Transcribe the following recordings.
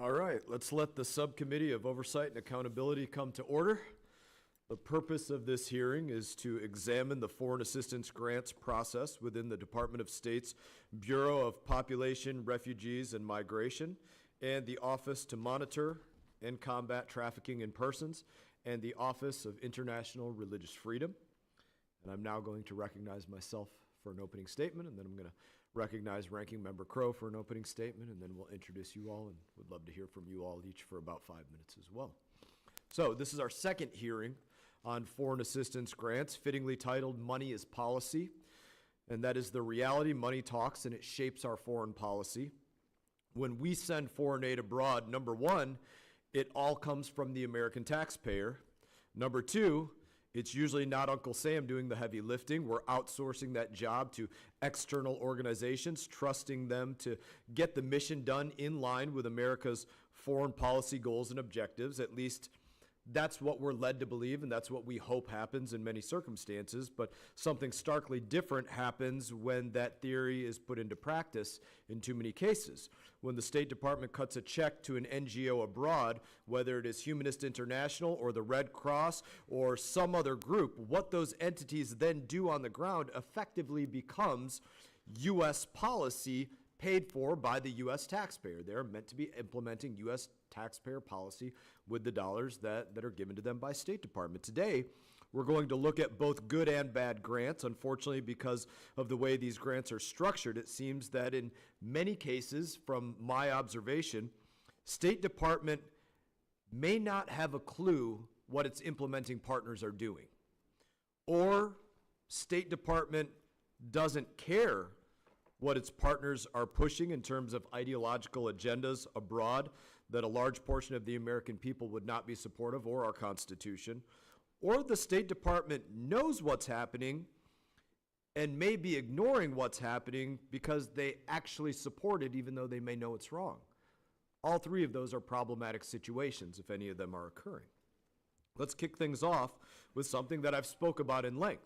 All right, let's let the Subcommittee of Oversight and Accountability come to order. The purpose of this hearing is to examine the foreign assistance grants process within the Department of State's Bureau of Population, Refugees, and Migration, and the Office to Monitor and Combat Trafficking in Persons, and the Office of International Religious Freedom. And I'm now going to recognize myself for an opening statement, and then I'm going to recognize Ranking Member Crow for an opening statement, and then we'll introduce you all, and would love to hear from you all each for about 5 minutes as well. So this is our second hearing on foreign assistance grants, fittingly titled Money is Policy, and that is the reality money talks and it shapes our foreign policy. When we send foreign aid abroad, number one, it all comes from the American taxpayer. Number two, it's usually not Uncle Sam doing the heavy lifting. We're outsourcing that job to external organizations, trusting them to get the mission done in line with America's foreign policy goals and objectives. At least that's what we're led to believe, and that's what we hope happens in many circumstances. But something starkly different happens when that theory is put into practice in too many cases. When the State Department cuts a check to an NGO abroad, whether it is Humanist International or the Red Cross or some other group, what those entities then do on the ground effectively becomes U.S. policy paid for by the U.S. taxpayer. They're meant to be implementing U.S. taxpayer policy with the dollars that are given to them by State Department. Today, we're going to look at both good and bad grants. Unfortunately, because of the way these grants are structured, it seems that in many cases, from my observation, State Department may not have a clue what its implementing partners are doing. Or State Department doesn't care what its partners are pushing in terms of ideological agendas abroad that a large portion of the American people would not be supportive, or our Constitution. Or the State Department knows what's happening and may be ignoring what's happening because they actually support it even though they may know it's wrong. All three of those are problematic situations if any of them are occurring. Let's kick things off with something that I've spoke about in length.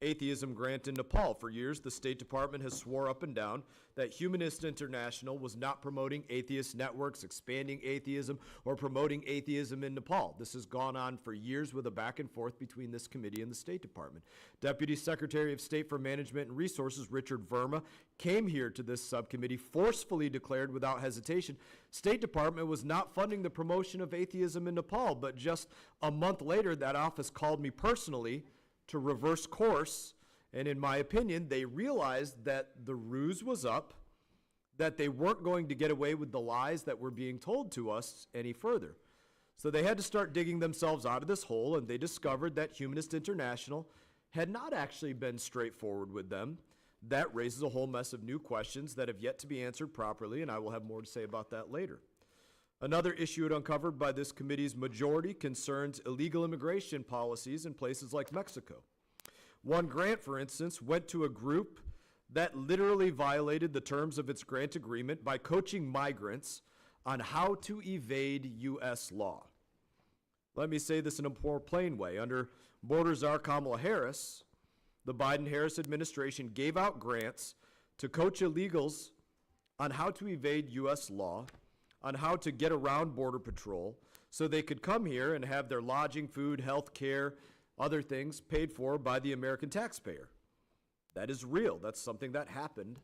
Atheism grant in Nepal. For years, the State Department has swore up and down that Humanist International was not promoting atheist networks, expanding atheism, or promoting atheism in Nepal. This has gone on for years with a back and forth between this committee and the State Department. Deputy Secretary of State for Management and Resources, Richard Verma, came here to this subcommittee, forcefully declared without hesitation, State Department was not funding the promotion of atheism in Nepal. But just a month later, that office called me personally to reverse course, and in my opinion, they realized that the ruse was up, that they weren't going to get away with the lies that were being told to us any further. So they had to start digging themselves out of this hole, and they discovered that Humanist International had not actually been straightforward with them. That raises a whole mess of new questions that have yet to be answered properly, and I will have more to say about that later. Another issue uncovered by this committee's majority concerns illegal immigration policies in places like Mexico. One grant, for instance, went to a group that literally violated the terms of its grant agreement by coaching migrants on how to evade U.S. law. Let me say this in a more plain way. Under Border Czar Kamala Harris, the Biden-Harris administration gave out grants to coach illegals on how to evade U.S. law, on how to get around Border Patrol so they could come here and have their lodging, food, health care, other things paid for by the American taxpayer. That is real. That's something that happened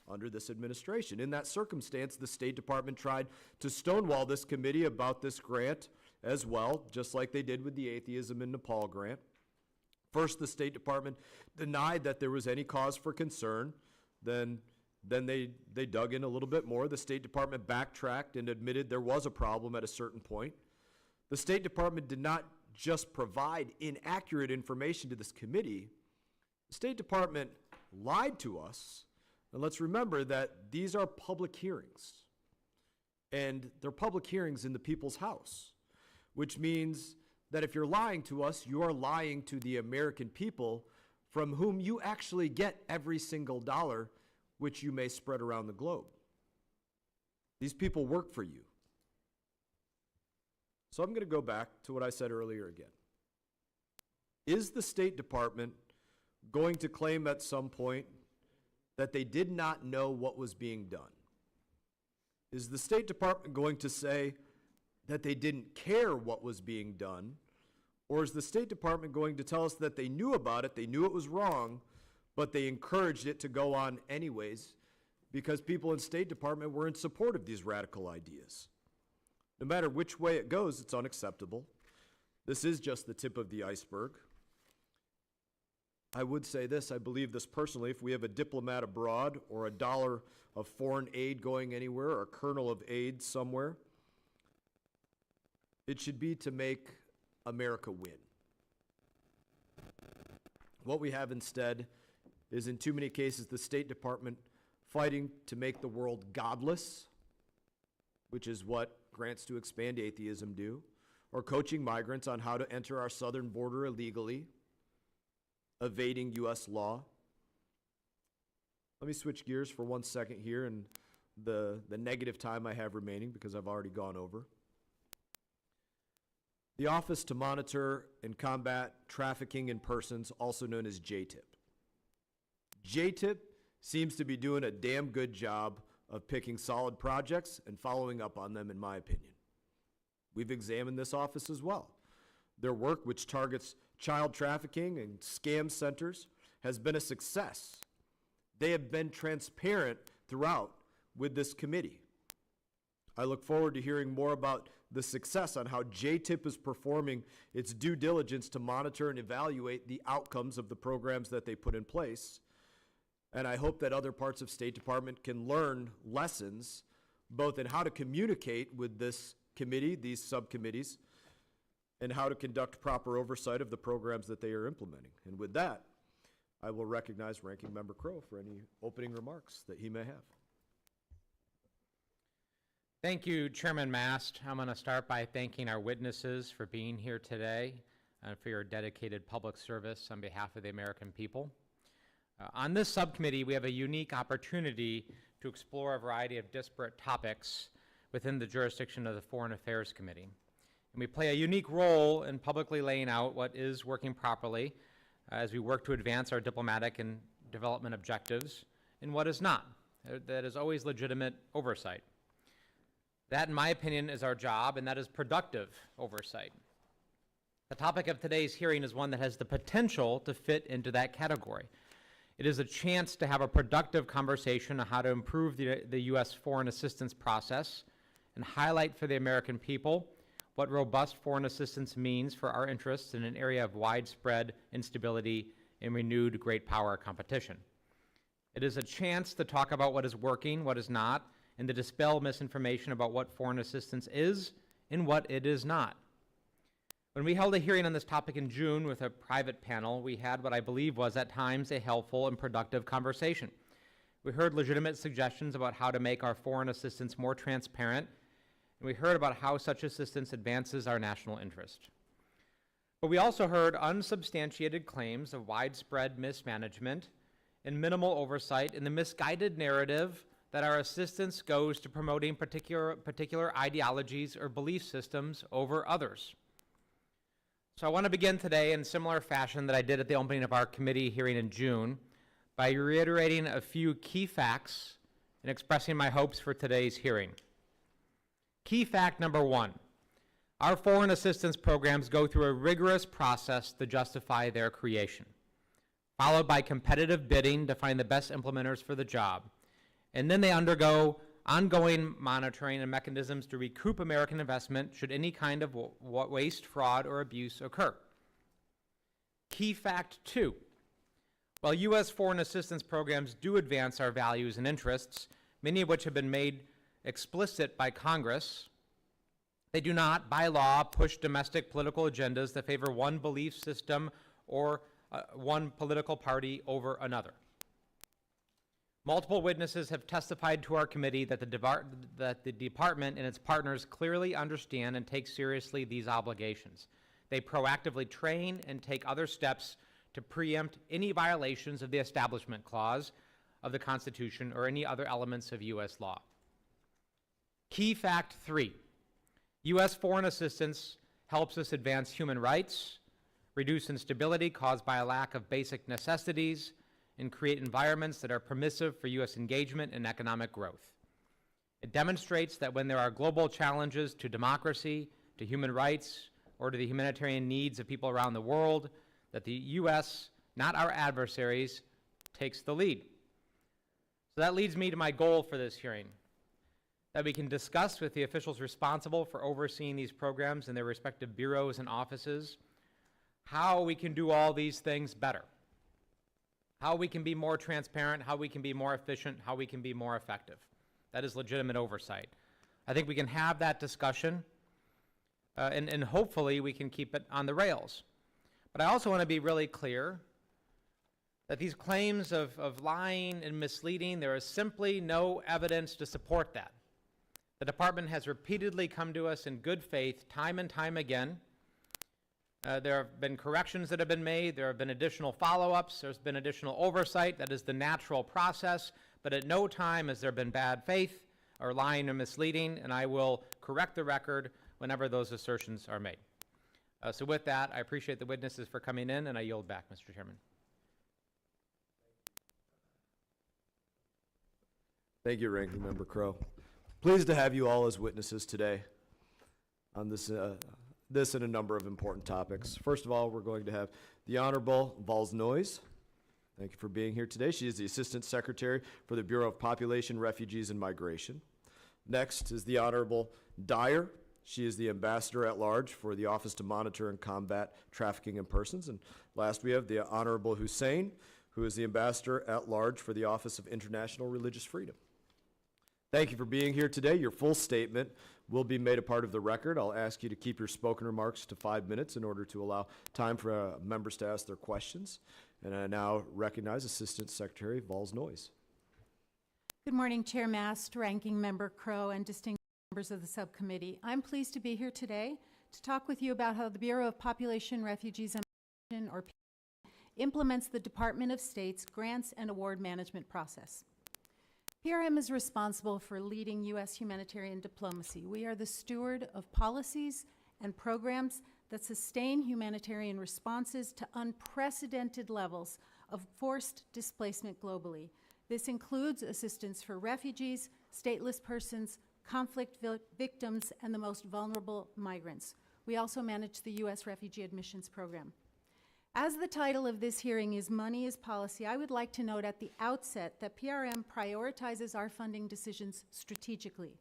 under this administration. In that circumstance, the State Department tried to stonewall this committee about this grant as well, just like they did with the Atheism in Nepal grant. First, the State Department denied that there was any cause for concern. Then they dug in a little bit more. The State Department backtracked and admitted there was a problem at a certain point. The State Department did not just provide inaccurate information to this committee. The State Department lied to us. And let's remember that these are public hearings. And they're public hearings in the people's house, which means that if you're lying to us, you are lying to the American people from whom you actually get every single dollar which you may spread around the globe. These people work for you. So I'm going to go back to what I said earlier again. Is the State Department going to claim at some point that they did not know what was being done? Is the State Department going to say that they didn't care what was being done? Or is the State Department going to tell us that they knew about it, they knew it was wrong, but they encouraged it to go on anyways because people in State Department were in support of these radical ideas? No matter which way it goes, it's unacceptable. This is just the tip of the iceberg. I would say this, I believe this personally, if we have a diplomat abroad or a dollar of foreign aid going anywhere or a kernel of aid somewhere, it should be to make America win. What we have instead is, in too many cases, the State Department fighting to make the world godless, which is what grants to expand atheism do, or coaching migrants on how to enter our southern border illegally, evading U.S. law. Let me switch gears for 1 second here and the negative time I have remaining because I've already gone over. The Office to Monitor and Combat Trafficking in Persons, also known as JTIP. JTIP seems to be doing a damn good job of picking solid projects and following up on them, in my opinion. We've examined this office as well. Their work, which targets child trafficking and scam centers, has been a success. They have been transparent throughout with this committee. I look forward to hearing more about the success on how JTIP is performing its due diligence to monitor and evaluate the outcomes of the programs that they put in place. And I hope that other parts of State Department can learn lessons both in how to communicate with this committee, these subcommittees, and how to conduct proper oversight of the programs that they are implementing. And with that, I will recognize Ranking Member Crow for any opening remarks that he may have. Thank you, Chairman Mast. I'm going to start by thanking our witnesses for being here today and for your dedicated public service on behalf of the American people. On this subcommittee, we have a unique opportunity to explore a variety of disparate topics within the jurisdiction of the Foreign Affairs Committee. And we play a unique role in publicly laying out what is working properly as we work to advance our diplomatic and development objectives and what is not. That is always legitimate oversight. That, in my opinion, is our job, and that is productive oversight. The topic of today's hearing is one that has the potential to fit into that category. It is a chance to have a productive conversation on how to improve the U.S. foreign assistance process and highlight for the American people what robust foreign assistance means for our interests in an area of widespread instability and renewed great power competition. It is a chance to talk about what is working, what is not, and to dispel misinformation about what foreign assistance is and what it is not. When we held a hearing on this topic in June with a private panel, we had what I believe was at times a helpful and productive conversation. We heard legitimate suggestions about how to make our foreign assistance more transparent, and we heard about how such assistance advances our national interest. But we also heard unsubstantiated claims of widespread mismanagement and minimal oversight in the misguided narrative that our assistance goes to promoting particular ideologies or belief systems over others. So I want to begin today in similar fashion that I did at the opening of our committee hearing in June by reiterating a few key facts and expressing my hopes for today's hearing. Key fact number one, our foreign assistance programs go through a rigorous process to justify their creation, followed by competitive bidding to find the best implementers for the job. And then they undergo ongoing monitoring and mechanisms to recoup American investment should any kind of waste, fraud, or abuse occur. Key fact two, while U.S. foreign assistance programs do advance our values and interests, many of which have been made explicit by Congress, they do not, by law, push domestic political agendas that favor one belief system or one political party over another. Multiple witnesses have testified to our committee that the department and its partners clearly understand and take seriously these obligations. They proactively train and take other steps to preempt any violations of the Establishment Clause of the Constitution or any other elements of U.S. law. Key fact three, U.S. foreign assistance helps us advance human rights, reduce instability caused by a lack of basic necessities, and create environments that are permissive for U.S. engagement and economic growth. It demonstrates that when there are global challenges to democracy, to human rights, or to the humanitarian needs of people around the world, that the U.S., not our adversaries, takes the lead. So that leads me to my goal for this hearing, that we can discuss with the officials responsible for overseeing these programs in their respective bureaus and offices how we can do all these things better, how we can be more transparent, how we can be more efficient, how we can be more effective. That is legitimate oversight. I think we can have that discussion, and hopefully we can keep it on the rails. But I also want to be really clear that these claims of lying and misleading, there is simply no evidence to support that. The department has repeatedly come to us in good faith, time and time again. There have been corrections that have been made. There have been additional follow-ups. There's been additional oversight. That is the natural process. But at no time has there been bad faith or lying or misleading, and I will correct the record whenever those assertions are made. So with that, I appreciate the witnesses for coming in, and I yield back, Mr. Chairman. Thank you, Ranking Member Crow. Pleased to have you all as witnesses today on this and a number of important topics. First of all, we're going to have the Honorable Valls Noyes. Thank you for being here today. She is the Assistant Secretary for the Bureau of Population, Refugees, and Migration. Next is the Honorable Dyer. She is the Ambassador at Large for the Office to Monitor and Combat Trafficking in Persons. And last we have the Honorable Hussain, who is the Ambassador at Large for the Office of International Religious Freedom. Thank you for being here today. Your full statement will be made a part of the record. I'll ask you to keep your spoken remarks to 5 minutes in order to allow time for members to ask their questions. And I now recognize Assistant Secretary Valls Noyes. Good morning, Chair Mast, Ranking Member Crow, and distinguished members of the subcommittee. I'm pleased to be here today to talk with you about how the Bureau of Population, Refugees, and Migration, or PRM, implements the Department of State's grants and award management process. PRM is responsible for leading U.S. humanitarian diplomacy. We are the steward of policies and programs that sustain humanitarian responses to unprecedented levels of forced displacement globally. This includes assistance for refugees, stateless persons, conflict victims, and the most vulnerable migrants. We also manage the U.S. Refugee Admissions Program. As the title of this hearing is Money is Policy, I would like to note at the outset that PRM prioritizes our funding decisions strategically.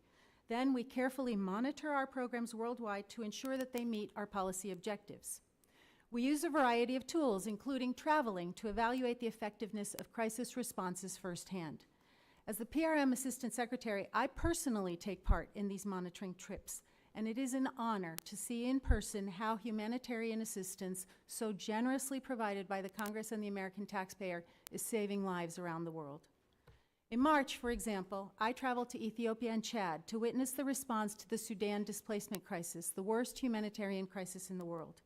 Then we carefully monitor our programs worldwide to ensure that they meet our policy objectives. We use a variety of tools, including traveling, to evaluate the effectiveness of crisis responses firsthand. As the PRM Assistant Secretary, I personally take part in these monitoring trips, and it is an honor to see in person how humanitarian assistance so generously provided by the Congress and the American taxpayer is saving lives around the world. In March, for example, I traveled to Ethiopia and Chad to witness the response to the Sudan displacement crisis, the worst humanitarian crisis in the world.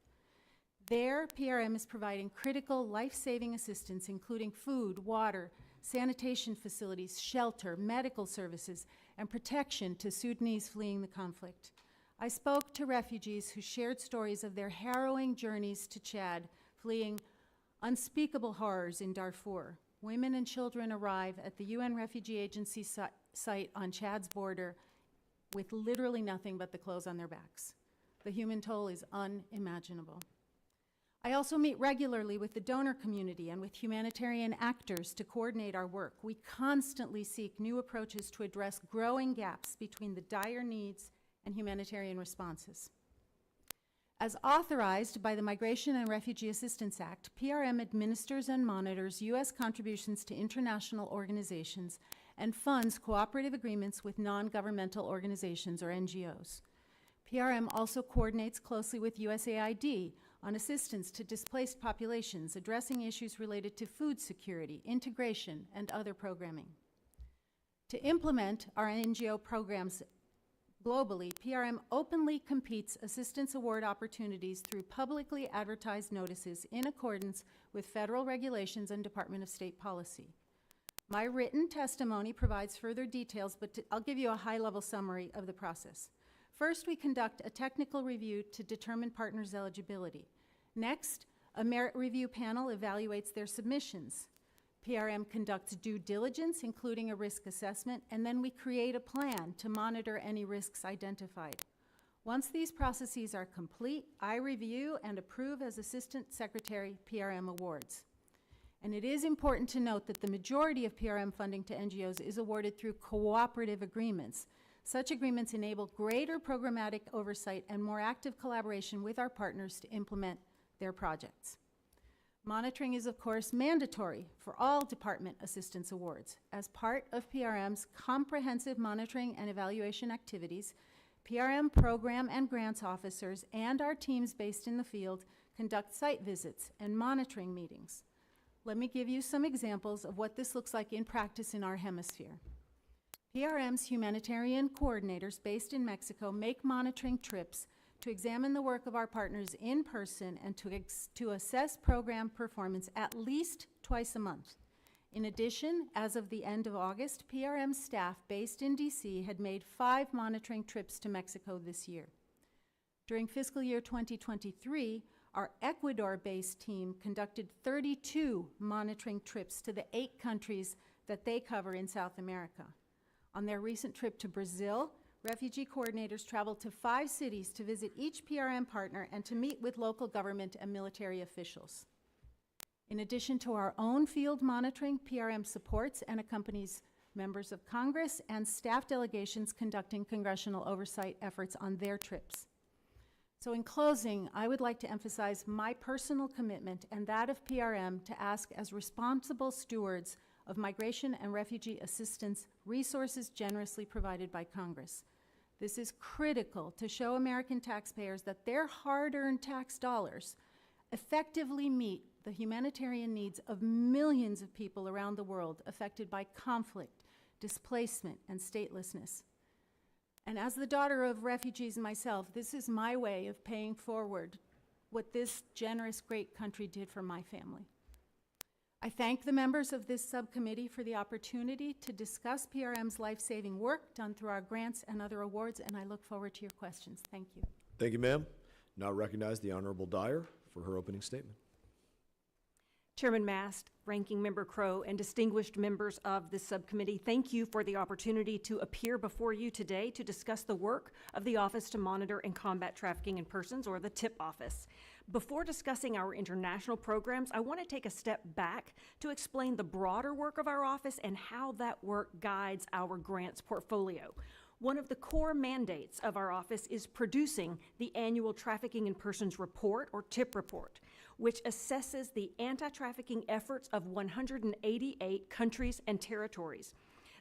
There, PRM is providing critical life-saving assistance, including food, water, sanitation facilities, shelter, medical services, and protection to Sudanese fleeing the conflict. I spoke to refugees who shared stories of their harrowing journeys to Chad, fleeing unspeakable horrors in Darfur. Women and children arrive at the UN Refugee Agency site on Chad's border with literally nothing but the clothes on their backs. The human toll is unimaginable. I also meet regularly with the donor community and with humanitarian actors to coordinate our work. We constantly seek new approaches to address growing gaps between the dire needs and humanitarian responses. As authorized by the Migration and Refugee Assistance Act, PRM administers and monitors U.S. contributions to international organizations and funds cooperative agreements with non-governmental organizations, or NGOs. PRM also coordinates closely with USAID on assistance to displaced populations, addressing issues related to food security, integration, and other programming. To implement our NGO programs globally, PRM openly competes assistance award opportunities through publicly advertised notices in accordance with federal regulations and Department of State policy. My written testimony provides further details, but I'll give you a high-level summary of the process. First, we conduct a technical review to determine partners' eligibility. Next, a merit review panel evaluates their submissions. PRM conducts due diligence, including a risk assessment, and then we create a plan to monitor any risks identified. Once these processes are complete, I review and approve as Assistant Secretary PRM awards. And it is important to note that the majority of PRM funding to NGOs is awarded through cooperative agreements. Such agreements enable greater programmatic oversight and more active collaboration with our partners to implement their projects. Monitoring is, of course, mandatory for all department assistance awards. As part of PRM's comprehensive monitoring and evaluation activities, PRM program and grants officers and our teams based in the field conduct site visits and monitoring meetings. Let me give you some examples of what this looks like in practice in our hemisphere. PRM's humanitarian coordinators based in Mexico make monitoring trips to examine the work of our partners in person and to assess program performance at least twice a month. In addition, as of the end of August, PRM staff based in DC had made 5 monitoring trips to Mexico this year. During fiscal year 2023, our Ecuador-based team conducted 32 monitoring trips to the 8 countries that they cover in South America. On their recent trip to Brazil, refugee coordinators traveled to 5 cities to visit each PRM partner and to meet with local government and military officials. In addition to our own field monitoring, PRM supports and accompanies members of Congress and staff delegations conducting congressional oversight efforts on their trips. So in closing, I would like to emphasize my personal commitment and that of PRM to ask as responsible stewards of migration and refugee assistance resources generously provided by Congress. This is critical to show American taxpayers that their hard-earned tax dollars effectively meet the humanitarian needs of millions of people around the world affected by conflict, displacement, and statelessness. And as the daughter of refugees myself, this is my way of paying forward what this generous, great country did for my family. I thank the members of this subcommittee for the opportunity to discuss PRM's life-saving work done through our grants and other awards, and I look forward to your questions. Thank you. Thank you, ma'am. Now recognize the Honorable Dyer for her opening statement. Chairman Mast, Ranking Member Crow, and distinguished members of this subcommittee, thank you for the opportunity to appear before you today to discuss the work of the Office to Monitor and Combat Trafficking in Persons, or the TIP Office. Before discussing our international programs, I want to take a step back to explain the broader work of our office and how that work guides our grants portfolio. One of the core mandates of our office is producing the annual Trafficking in Persons Report, or TIP report, which assesses the anti-trafficking efforts of 188 countries and territories.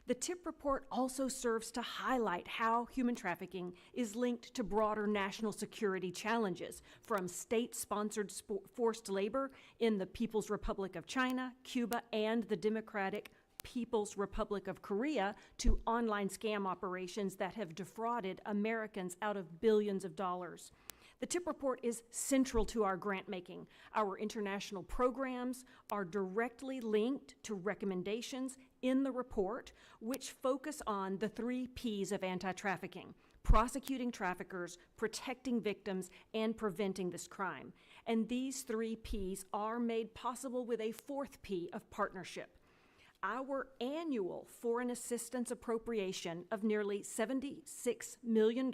The TIP report also serves to highlight how human trafficking is linked to broader national security challenges, from state-sponsored forced labor in the People's Republic of China, Cuba, and the Democratic People's Republic of Korea to online scam operations that have defrauded Americans out of billions of dollars. The TIP report is central to our grant making. Our international programs are directly linked to recommendations in the report, which focus on the 3 Ps of anti-trafficking: prosecuting traffickers, protecting victims, and preventing this crime. And these 3 Ps are made possible with a 4th P of partnership. Our annual foreign assistance appropriation of nearly $76 million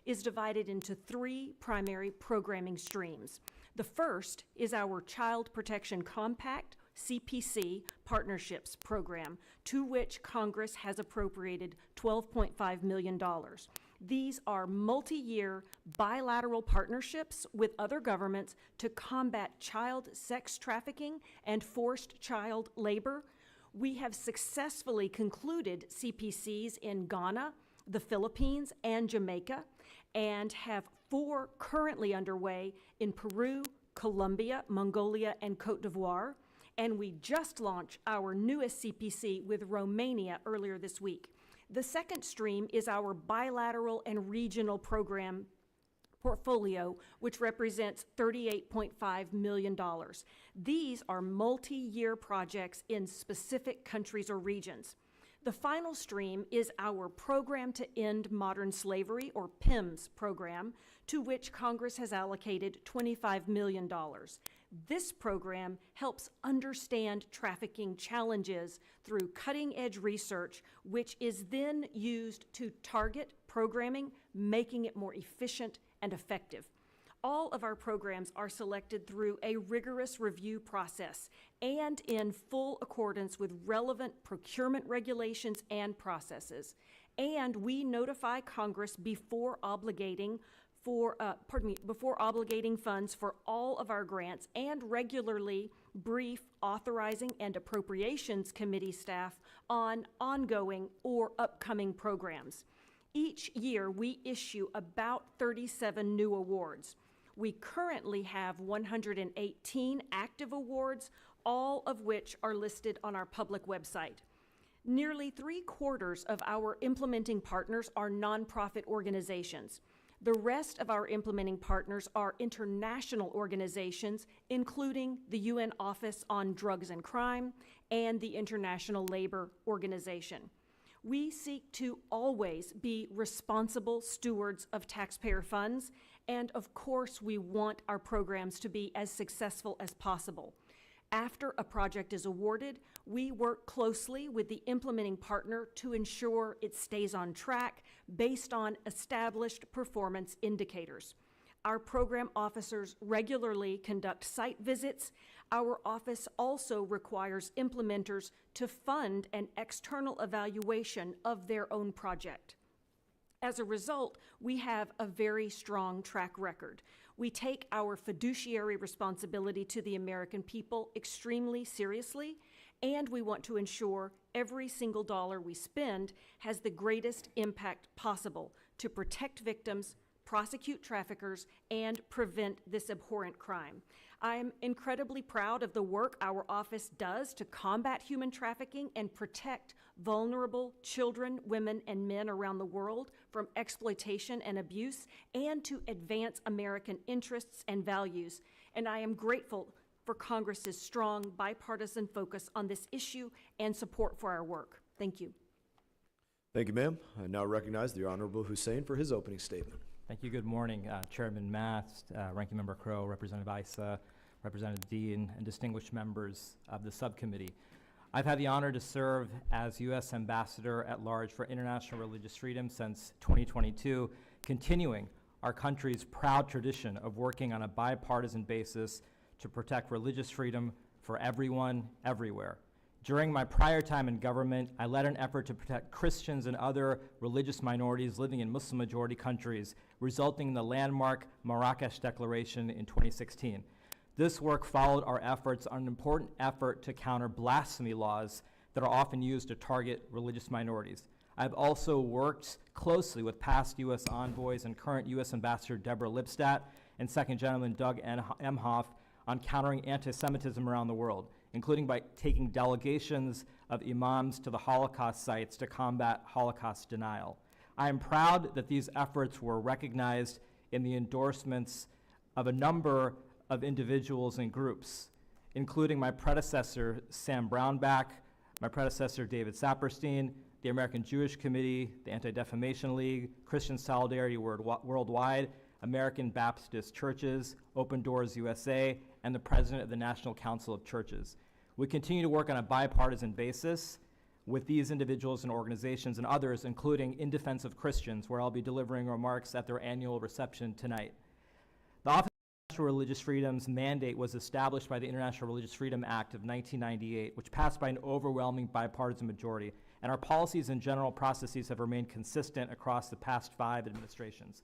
is divided into 3 primary programming streams. The first is our Child Protection Compact, CPC, Partnerships Program, to which Congress has appropriated $12.5 million. These are multi-year bilateral partnerships with other governments to combat child sex trafficking and forced child labor. We have successfully concluded CPCs in Ghana, the Philippines, and Jamaica, and have 4 currently underway in Peru, Colombia, Mongolia, and Cote d'Ivoire. And we just launched our newest CPC with Romania earlier this week. The second stream is our bilateral and regional program portfolio, which represents $38.5 million. These are multi-year projects in specific countries or regions. The final stream is our Program to End Modern Slavery, or PIMS program, to which Congress has allocated $25 million. This program helps understand trafficking challenges through cutting-edge research, which is then used to target programming, making it more efficient and effective. All of our programs are selected through a rigorous review process and in full accordance with relevant procurement regulations and processes. And we notify Congress before obligating funds for all of our grants and regularly brief Authorizing and Appropriations Committee staff on ongoing or upcoming programs. Each year, we issue about 37 new awards. We currently have 118 active awards, all of which are listed on our public website. Nearly 3/4 of our implementing partners are nonprofit organizations. The rest of our implementing partners are international organizations, including the UN Office on Drugs and Crime and the International Labor Organization. We seek to always be responsible stewards of taxpayer funds, and of course, we want our programs to be as successful as possible. After a project is awarded, we work closely with the implementing partner to ensure it stays on track based on established performance indicators. Our program officers regularly conduct site visits. Our office also requires implementers to fund an external evaluation of their own project. As a result, we have a very strong track record. We take our fiduciary responsibility to the American people extremely seriously, and we want to ensure every single dollar we spend has the greatest impact possible to protect victims, prosecute traffickers, and prevent this abhorrent crime. I'm incredibly proud of the work our office does to combat human trafficking and protect vulnerable children, women, and men around the world from exploitation and abuse, and to advance American interests and values. And I am grateful for Congress's strong bipartisan focus on this issue and support for our work. Thank you. Thank you, ma'am. I now recognize the Honorable Hussain for his opening statement. Thank you. Good morning, Chairman Mast, Ranking Member Crow, Representative Issa, Representative Dean, and distinguished members of the subcommittee. I've had the honor to serve as U.S. Ambassador at Large for International Religious Freedom since 2022, continuing our country's proud tradition of working on a bipartisan basis to protect religious freedom for everyone, everywhere. During my prior time in government, I led an effort to protect Christians and other religious minorities living in Muslim-majority countries, resulting in the landmark Marrakesh Declaration in 2016. This work followed our efforts on an important effort to counter blasphemy laws that are often used to target religious minorities. I've also worked closely with past U.S. envoys and current U.S. Ambassador Deborah Lipstadt and Second Gentleman Doug Emhoff on countering anti-Semitism around the world, including by taking delegations of imams to the Holocaust sites to combat Holocaust denial. I am proud that these efforts were recognized in the endorsements of a number of individuals and groups, including my predecessor, Sam Brownback, my predecessor, David Saperstein, the American Jewish Committee, the Anti-Defamation League, Christian Solidarity Worldwide, American Baptist Churches, Open Doors USA, and the President of the National Council of Churches. We continue to work on a bipartisan basis with these individuals and organizations and others, including In Defense of Christians, where I'll be delivering remarks at their annual reception tonight. The Office of International Religious Freedom's mandate was established by the International Religious Freedom Act of 1998, which passed by an overwhelming bipartisan majority, and our policies and general processes have remained consistent across the past 5 administrations.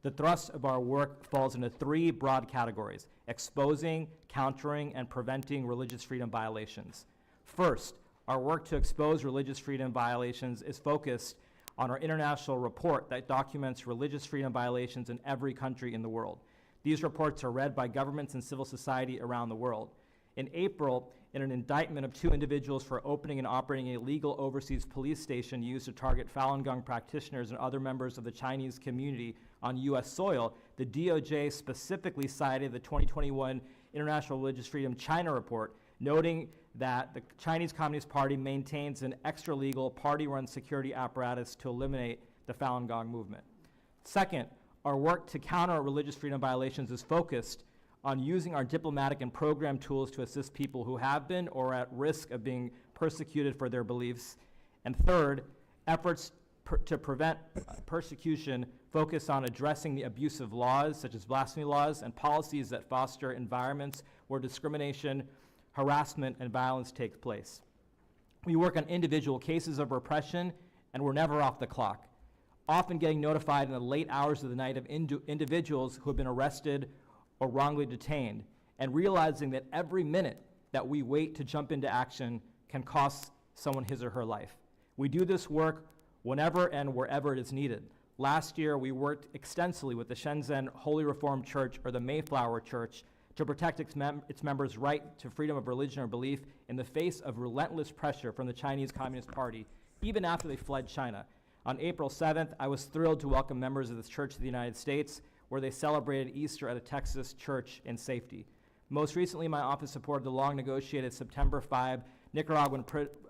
The thrust of our work falls into 3 broad categories: exposing, countering, and preventing religious freedom violations. First, our work to expose religious freedom violations is focused on our international report that documents religious freedom violations in every country in the world. These reports are read by governments and civil society around the world. In April, in an indictment of 2 individuals for opening and operating a illegal overseas police station used to target Falun Gong practitioners and other members of the Chinese community on U.S. soil, the DOJ specifically cited the 2021 International Religious Freedom China report, noting that the Chinese Communist Party maintains an extra-legal, party-run security apparatus to eliminate the Falun Gong movement. Second, our work to counter religious freedom violations is focused on using our diplomatic and program tools to assist people who have been or are at risk of being persecuted for their beliefs. And third, efforts to prevent persecution focus on addressing the abusive laws, such as blasphemy laws, and policies that foster environments where discrimination, harassment, and violence take place. We work on individual cases of repression, and we're never off the clock, often getting notified in the late hours of the night of individuals who have been arrested or wrongly detained, and realizing that every minute that we wait to jump into action can cost someone his or her life. We do this work whenever and wherever it is needed. Last year, we worked extensively with the Shenzhen Holy Reformed Church, or the Mayflower Church, to protect its members' right to freedom of religion or belief in the face of relentless pressure from the Chinese Communist Party, even after they fled China. On April 7th, I was thrilled to welcome members of this church to the United States, where they celebrated Easter at a Texas church in safety. Most recently, my office supported the long-negotiated September 5 Nicaraguan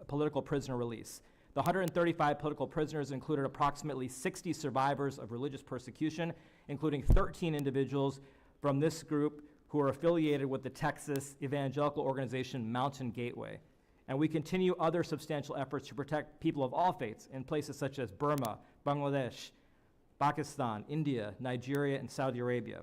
political prisoner release. The 135 political prisoners included approximately 60 survivors of religious persecution, including 13 individuals from this group who are affiliated with the Texas evangelical organization Mountain Gateway. And we continue other substantial efforts to protect people of all faiths in places such as Burma, Bangladesh, Pakistan, India, Nigeria, and Saudi Arabia.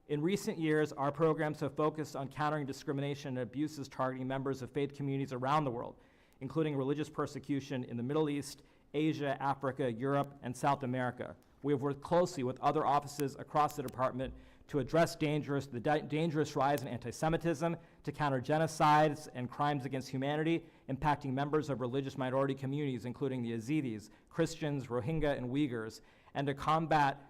In recent years, our programs have focused on countering discrimination and abuses targeting members of faith communities around the world, including religious persecution in the Middle East, Asia, Africa, Europe, and South America. We have worked closely with other offices across the department to address the dangerous rise in anti-Semitism, to counter genocides and crimes against humanity impacting members of religious minority communities, including the Yazidis, Christians, Rohingya, and Uyghurs, and to combat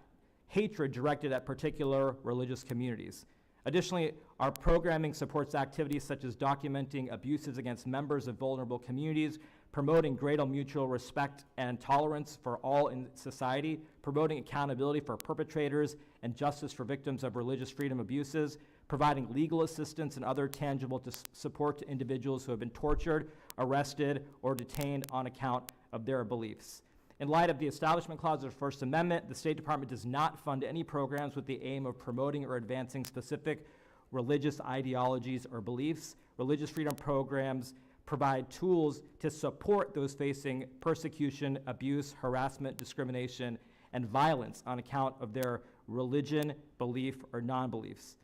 hatred directed at particular religious communities. Additionally, our programming supports activities such as documenting abuses against members of vulnerable communities, promoting greater mutual respect and tolerance for all in society, promoting accountability for perpetrators and justice for victims of religious freedom abuses, providing legal assistance and other tangible support to individuals who have been tortured, arrested, or detained on account of their beliefs. In light of the Establishment Clause of the First Amendment, the State Department does not fund any programs with the aim of promoting or advancing specific religious ideologies or beliefs. Religious freedom programs provide tools to support those facing persecution, abuse, harassment, discrimination, and violence on account of their religion, belief, or non-beliefs.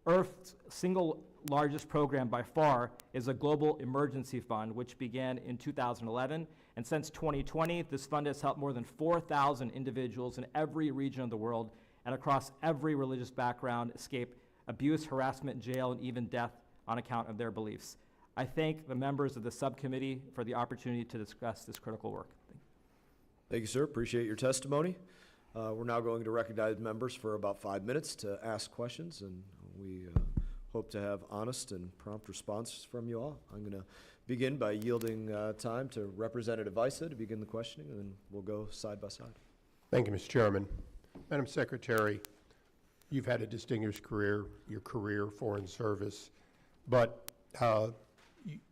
Earth's single largest program by far is a Global Emergency Fund, which began in 2011. And since 2020, this fund has helped more than 4,000 individuals in every region of the world and across every religious background escape abuse, harassment, jail, and even death on account of their beliefs. I thank the members of the subcommittee for the opportunity to discuss this critical work. Thank you, sir. Appreciate your testimony. We're now going to recognize members for about 5 minutes to ask questions, and we hope to have honest and prompt responses from you all. I'm going to begin by yielding time to Representative Issa to begin the questioning, and then we'll go side by side. Thank you, Mr. Chairman. Madam Secretary, you've had a distinguished career, your career, foreign service, but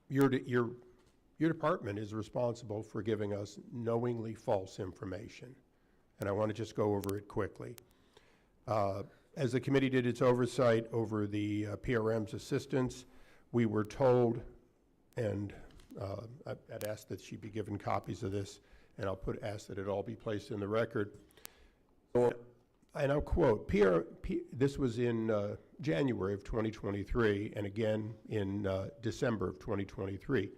your department is responsible for giving us knowingly false information, and I want to just go over it quickly. As the committee did its oversight over the PRM's assistance, we were told, and I'd ask that she be given copies of this, and I'll ask that it all be placed in the record. And I'll quote, this was in January of 2023, and again in December of 2023.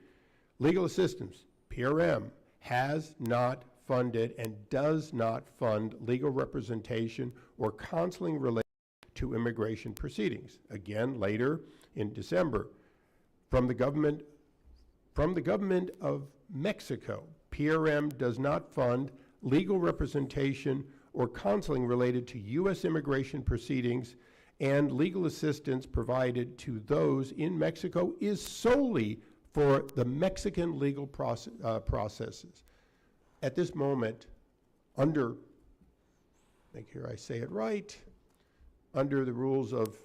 Legal assistance, PRM, has not funded and does not fund legal representation or counseling related to immigration proceedings. Again, later in December, from the government of Mexico, PRM does not fund legal representation or counseling related to U.S. immigration proceedings, and legal assistance provided to those in Mexico is solely for the Mexican legal processes. At this moment, under, make sure I say it right, under the rules of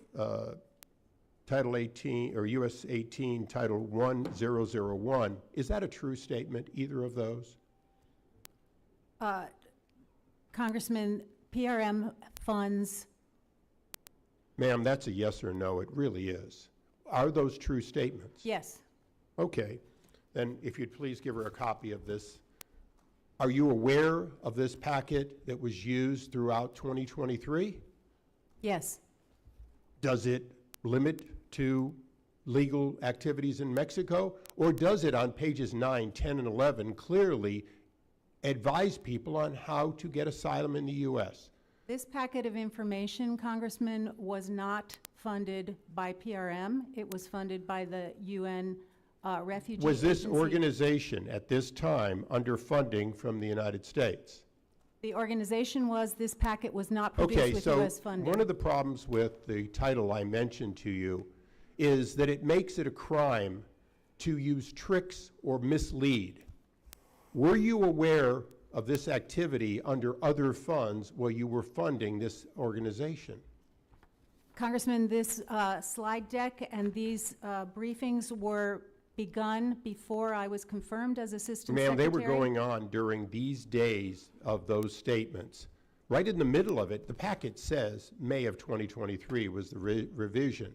Title 18, or U.S. 18, Title 1001, is that a true statement, either of those? Congressman, PRM funds Ma'am, that's a yes or no. It really is. Are those true statements? Yes. Okay. Then if you'd please give her a copy of this. Are you aware of this packet that was used throughout 2023? Yes. Does it limit to legal activities in Mexico? Or does it, on pages 9, 10, and 11, clearly advise people on how to get asylum in the U.S.? This packet of information, Congressman, was not funded by PRM. It was funded by the UN Refugee Was this Agency. organization at this time under funding from the United States? The organization was, this packet was not Okay, produced with so U.S. funding. one of the problems with the title I mentioned to you is that it makes it a crime to use tricks or mislead. Were you aware of this activity under other funds while you were funding this organization? Congressman, this slide deck and these briefings were begun before I was confirmed as Assistant Secretary. Ma'am, they were going on during these days of those statements. Right in the middle of it, the packet says May of 2023 was the revision.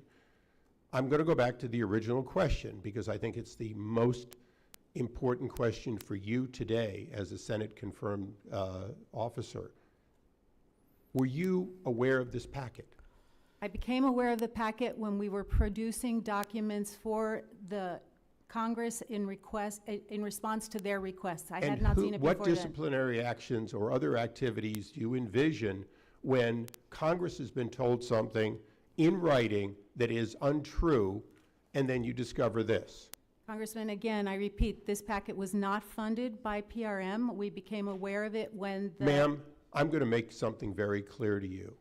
I'm going to go back to the original question because I think it's the most important question for you today as a Senate-confirmed officer. Were you aware of this packet? I became aware of the packet when we were producing documents for the Congress in response to their requests. I had not seen it before What then. disciplinary actions or other activities do you envision when Congress has been told something in writing that is untrue, and then you discover this? Congressman, again, I repeat, this packet was not funded by PRM. We became aware of it when the... Ma'am, I'm going to make something very clear to you.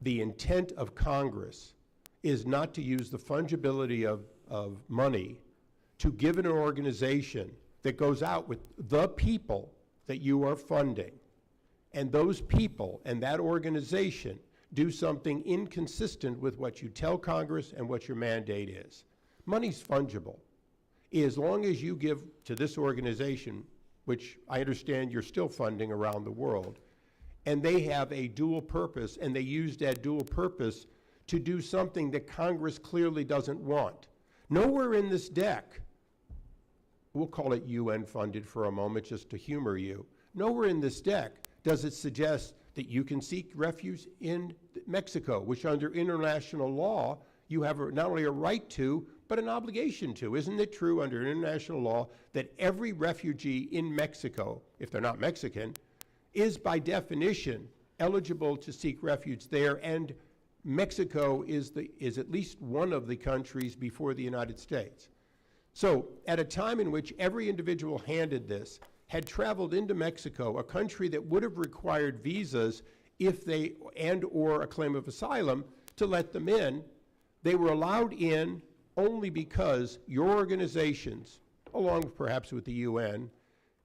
The intent of Congress is not to use the fungibility of money to give an organization that goes out with the people that you are funding, and those people and that organization do something inconsistent with what you tell Congress and what your mandate is. Money's fungible. As long as you give to this organization, which I understand you're still funding around the world, and they have a dual purpose, and they use that dual purpose to do something that Congress clearly doesn't want. Nowhere in this deck, we'll call it UN funded for a moment just to humor you, nowhere in this deck does it suggest that you can seek refuge in Mexico, which under international law, you have not only a right to, but an obligation to. Isn't it true under international law that every refugee in Mexico, if they're not Mexican, is by definition eligible to seek refuge there, and Mexico is at least one of the countries before the United States. So at a time in which every individual handed this had traveled into Mexico, a country that would have required visas if they, and or a claim of asylum, to let them in, they were allowed in only because your organizations, along perhaps with the UN,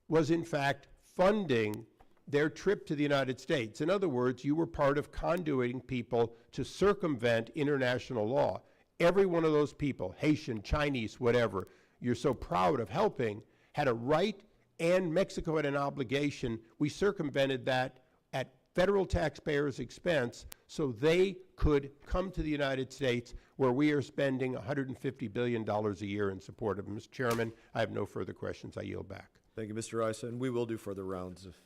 was in fact funding their trip to the United States. In other words, you were part of conduiting people to circumvent international law. Every one of those people, Haitian, Chinese, whatever, you're so proud of helping, had a right, and Mexico had an obligation. We circumvented that at federal taxpayers' expense so they could come to the United States, where we are spending $150 billion a year in support of them. Mr. Chairman, I have no further questions. I yield back. Thank you, Mr. Issa, and we will do further rounds if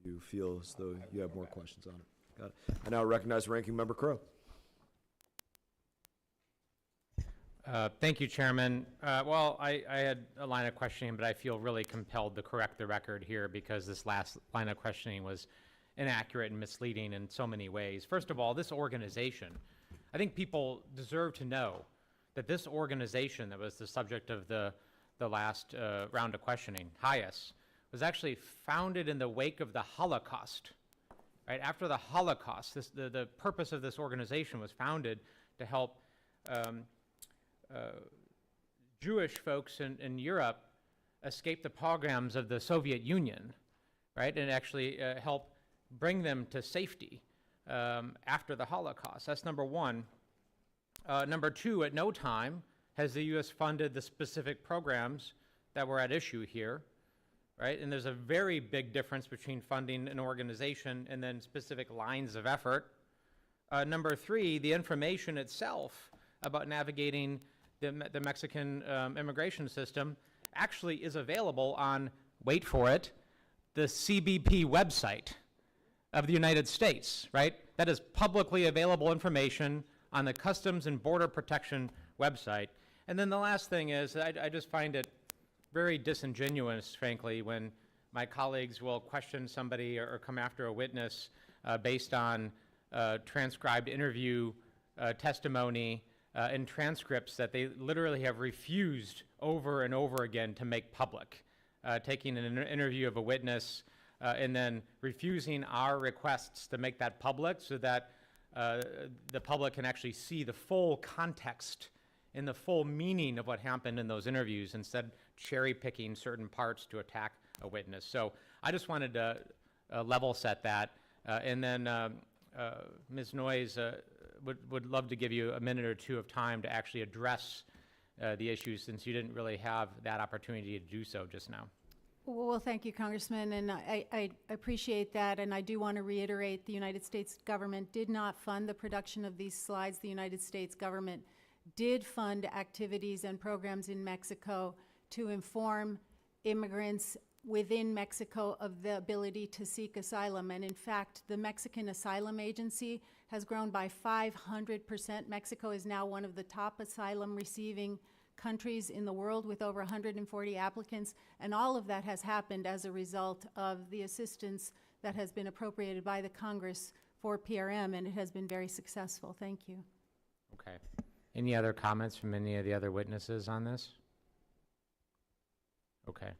you feel as though you have more questions on it. Got it. I now recognize Ranking Member Crow. Thank you, Chairman. Well, I had a line of questioning, but I feel really compelled to correct the record here because this last line of questioning was inaccurate and misleading in so many ways. First of all, this organization, I think people deserve to know that this organization that was the subject of the last round of questioning, HIAS, was actually founded in the wake of the Holocaust. Right after the Holocaust, the purpose of this organization was founded to help Jewish folks in Europe escape the pogroms of the Soviet Union, right, and actually help bring them to safety after the Holocaust. That's number one. Number two, at no time has the U.S. funded the specific programs that were at issue here, right? And there's a very big difference between funding an organization and then specific lines of effort. Number three, the information itself about navigating the Mexican immigration system actually is available on, wait for it, the CBP website of the United States, right? That is publicly available information on the Customs and Border Protection website. And then the last thing is, I just find it very disingenuous, frankly, when my colleagues will question somebody or come after a witness based on transcribed interview testimony and transcripts that they literally have refused over and over again to make public. Taking an interview of a witness and then refusing our requests to make that public so that the public can actually see the full context and the full meaning of what happened in those interviews, instead cherry picking certain parts to attack a witness. So I just wanted to level set that. And then Ms. Noyes would love to give you a minute or two of time to actually address the issues, since you didn't really have that opportunity to do so just now. Well, thank you, Congressman, and I appreciate that, and I do want to reiterate the United States government did not fund the production of these slides. The United States government did fund activities and programs in Mexico to inform immigrants within Mexico of the ability to seek asylum. And in fact, the Mexican Asylum Agency has grown by 500%. Mexico is now one of the top asylum receiving countries in the world with over 140 applicants. And all of that has happened as a result of the assistance that has been appropriated by the Congress for PRM, and it has been very successful. Thank you. Okay. Any other comments from any of the other witnesses on this? Okay.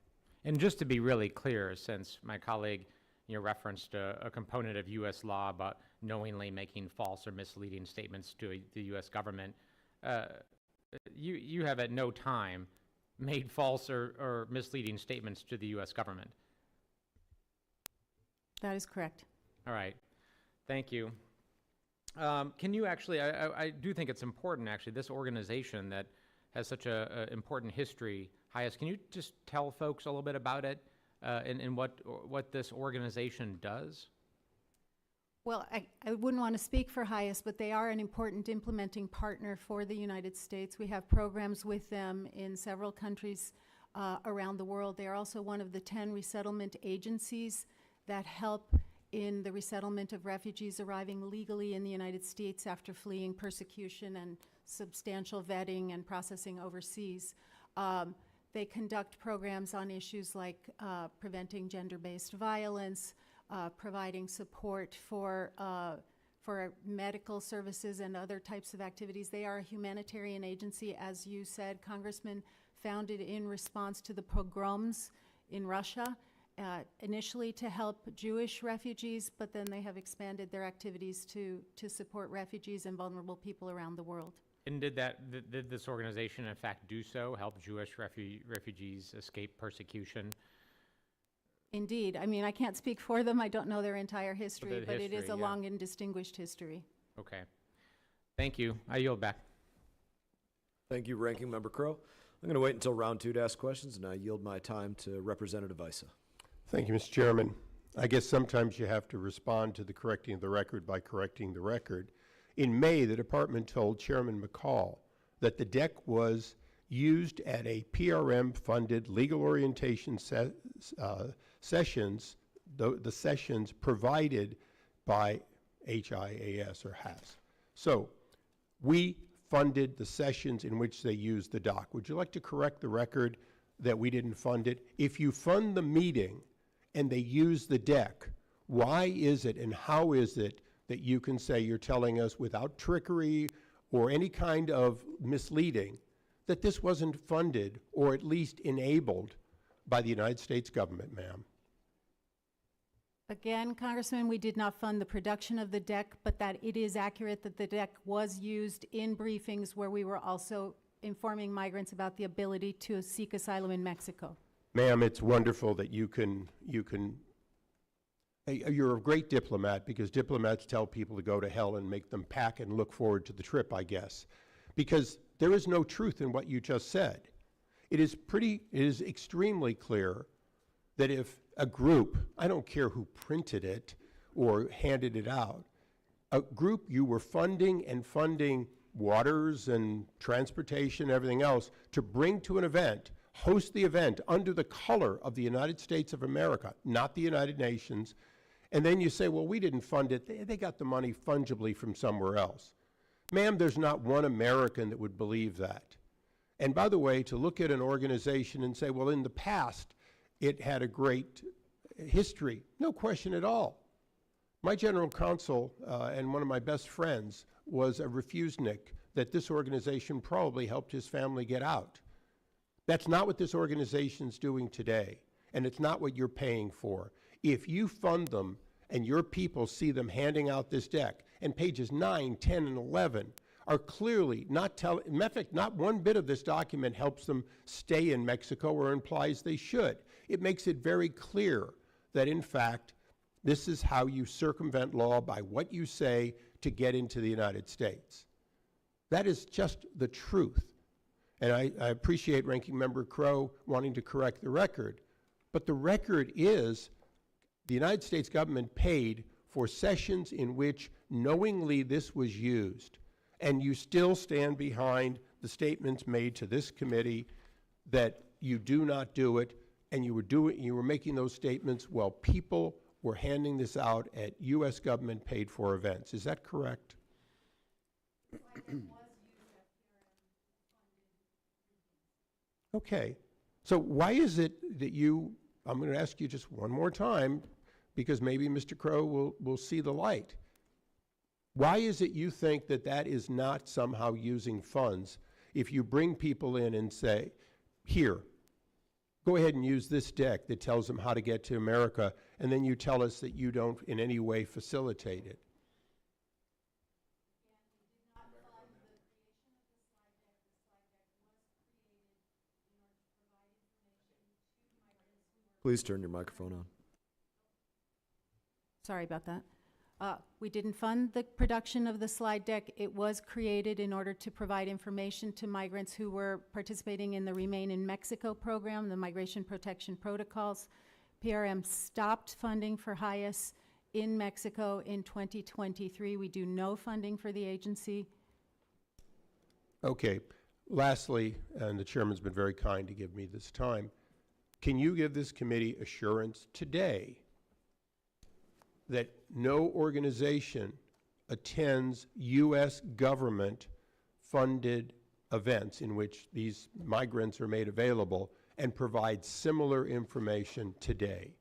And just to be really clear, since my colleague referenced a component of U.S. law about knowingly making false or misleading statements to the U.S. government, you have at no time made false or misleading statements to the U.S. government. That is correct. All right. Thank you. Can you actually, I do think it's important, actually, this organization that has such a important history, HIAS, can you just tell folks a little bit about it and what this organization does? Well, I wouldn't want to speak for HIAS, but they are an important implementing partner for the United States. We have programs with them in several countries around the world. They are also one of the 10 resettlement agencies that help in the resettlement of refugees arriving legally in the United States after fleeing persecution and substantial vetting and processing overseas. They conduct programs on issues like preventing gender-based violence, providing support for medical services and other types of activities. They are a humanitarian agency, as you said, Congressman, founded in response to the pogroms in Russia, initially to help Jewish refugees, but then they have expanded their activities to support refugees and vulnerable people around the world. And did this organization, in fact, do so, help Jewish refugees escape persecution? Indeed. I mean, I can't speak for them. I don't know their entire history, but it is a yeah. long and distinguished history. Okay. Thank you. I yield back. Thank you, Ranking Member Crow. I'm going to wait until round two to ask questions, and I yield my time to Representative Issa. Thank you, Mr. Chairman. I guess sometimes you have to respond to the correcting of the record by correcting the record. In May, the department told Chairman McCall that the deck was used at a PRM-funded legal orientation sessions, the sessions provided by HIAS or HAS. So we funded the sessions in which they used the doc. Would you like to correct the record that we didn't fund it? If you fund the meeting and they use the deck, why is it and how is it that you can say you're telling us without trickery or any kind of misleading that this wasn't funded or at least enabled by the United States government, ma'am? Again, Congressman, we did not fund the production of the deck, but that it is accurate that the deck was used in briefings where we were also informing migrants about the ability to seek asylum in Mexico. Ma'am, it's wonderful that you're a great diplomat, because diplomats tell people to go to hell and make them pack and look forward to the trip, I guess. Because there is no truth in what you just said. It is extremely clear that if a group, I don't care who printed it or handed it out, a group you were funding waters and transportation, everything else, to bring to an event, host the event under the color of the United States of America, not the United Nations, and then you say, well, we didn't fund it, they got the money fungibly from somewhere else. Ma'am, there's not one American that would believe that. And by the way, to look at an organization and say, well, in the past, it had a great history, no question at all. My general counsel and one of my best friends was a refugenik that this organization probably helped his family get out. That's not what this organization's doing today, and it's not what you're paying for. If you fund them and your people see them handing out this deck, and pages 9, 10, and 11 are clearly not telling, in fact, not one bit of this document helps them stay in Mexico or implies they should. It makes it very clear that, in fact, this is how you circumvent law by what you say to get into the United States. That is just the truth. And I appreciate Ranking Member Crow wanting to correct the record, but the record is the United States government paid for sessions in which knowingly this was used, and you still stand behind the statements made to this committee that you do not do it, and you were making those statements while people were handing this out at U.S. government paid for events. Is that correct? Okay. So why is it that I'm going to ask you just one more time, because maybe Mr. Crow will see the light. Why is it you think that that is not somehow using funds if you bring people in and say, here, go ahead and use this deck that tells them how to get to America, and then you tell us that you don't in any way facilitate it? Please turn your microphone on. Sorry about that. We didn't fund the production of the slide deck. It was created in order to provide information to migrants who were participating in the Remain in Mexico program, the Migration Protection Protocols. PRM stopped funding for HIAS in Mexico in 2023. We do no funding for the agency. Okay. Lastly, and the chairman's been very kind to give me this time, can you give this committee assurance today that no organization attends U.S. government-funded events in which these migrants are made available and provides similar information today?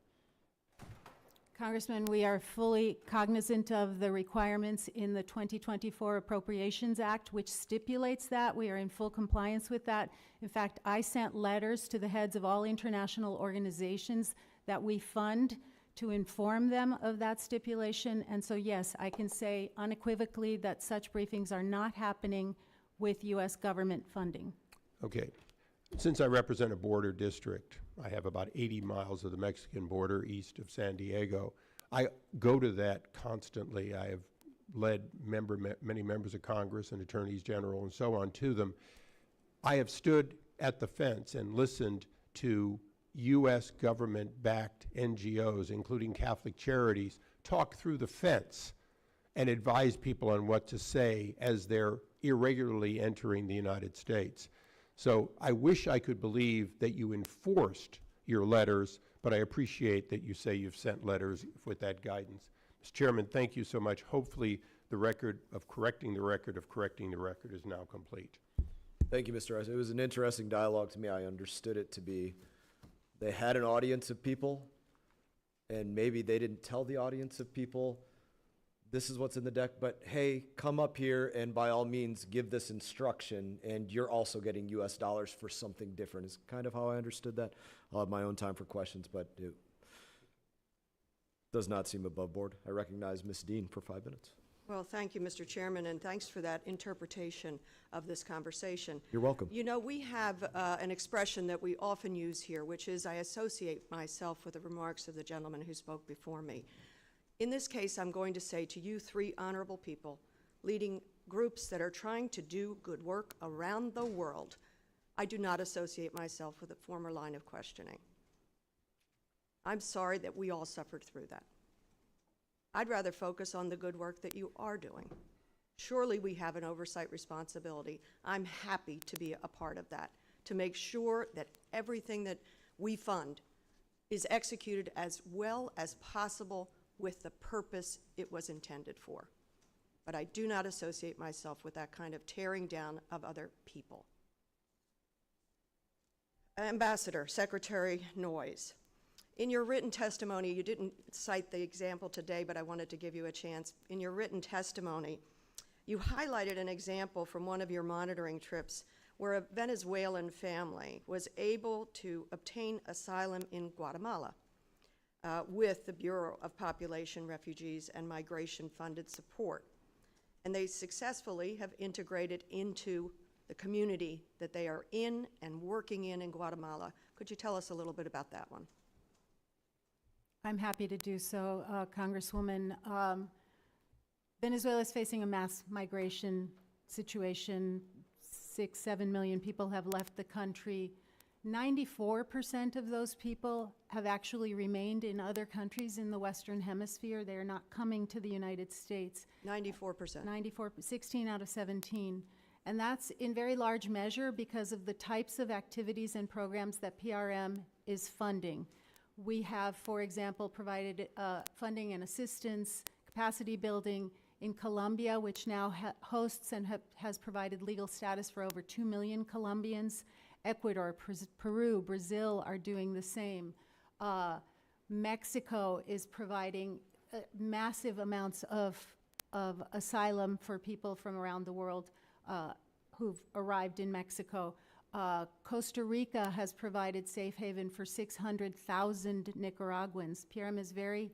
Congressman, we are fully cognizant of the requirements in the 2024 Appropriations Act, which stipulates that. We are in full compliance with that. In fact, I sent letters to the heads of all international organizations that we fund to inform them of that stipulation. And so, yes, I can say unequivocally that such briefings are not happening with U.S. government funding. Okay. Since I represent a border district, I have about 80 miles of the Mexican border east of San Diego. I go to that constantly. I have led many members of Congress and attorneys general and so on to them. I have stood at the fence and listened to U.S. government-backed NGOs, including Catholic Charities, talk through the fence and advise people on what to say as they're irregularly entering the United States. So I wish I could believe that you enforced your letters, but I appreciate that you say you've sent letters with that guidance. Mr. Chairman, thank you so much. Hopefully the record of correcting the record is now complete. Thank you, Mr. Rice. It was an interesting dialogue to me. I understood it to be they had an audience of people, and maybe they didn't tell the audience of people, this is what's in the deck, but hey, come up here and by all means give this instruction, and you're also getting US dollars for something different, is kind of how I understood that. I'll have my own time for questions, but it does not seem above board. I recognize Ms. Dean for 5 minutes. Well, thank you, Mr. Chairman, and thanks for that interpretation of this conversation. You're welcome. You know, we have an expression that we often use here, which is I associate myself with the remarks of the gentleman who spoke before me. In this case, I'm going to say to you three honorable people leading groups that are trying to do good work around the world, I do not associate myself with the former line of questioning. I'm sorry that we all suffered through that. I'd rather focus on the good work that you are doing. Surely we have an oversight responsibility. I'm happy to be a part of that, to make sure that everything that we fund is executed as well as possible with the purpose it was intended for. But I do not associate myself with that kind of tearing down of other people. Ambassador, Secretary Noyes, in your written testimony, you didn't cite the example today, but I wanted to give you a chance. In your written testimony, you highlighted an example from one of your monitoring trips where a Venezuelan family was able to obtain asylum in Guatemala with the Bureau of Population, Refugees, and Migration funded support. And they successfully have integrated into the community that they are in and working in Guatemala. Could you tell us a little bit about that one? I'm happy to do so, Congresswoman. Venezuela is facing a mass migration situation. 6-7 million people have left the country. 94% of those people have actually remained in other countries in the Western Hemisphere. They are not coming to the United States. 94%. 16 out of 17. And that's in very large measure because of the types of activities and programs that PRM is funding. We have, for example, provided funding and assistance, capacity building in Colombia, which now hosts and has provided legal status for over 2 million Colombians. Ecuador, Peru, Brazil are doing the same. Mexico is providing massive amounts of asylum for people from around the world who've arrived in Mexico. Costa Rica has provided safe haven for 600,000 Nicaraguans. PRM is very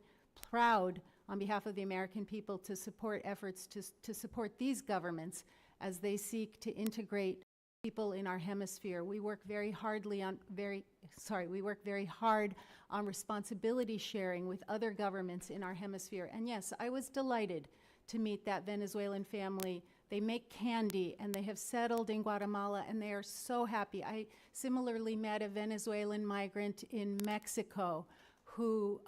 proud on behalf of the American people to support efforts to support these governments as they seek to integrate people in our hemisphere. We work very hard on responsibility sharing with other governments in our hemisphere. And yes, I was delighted to meet that Venezuelan family. They make candy and they have settled in Guatemala and they are so happy. I similarly met a Venezuelan migrant in Mexico who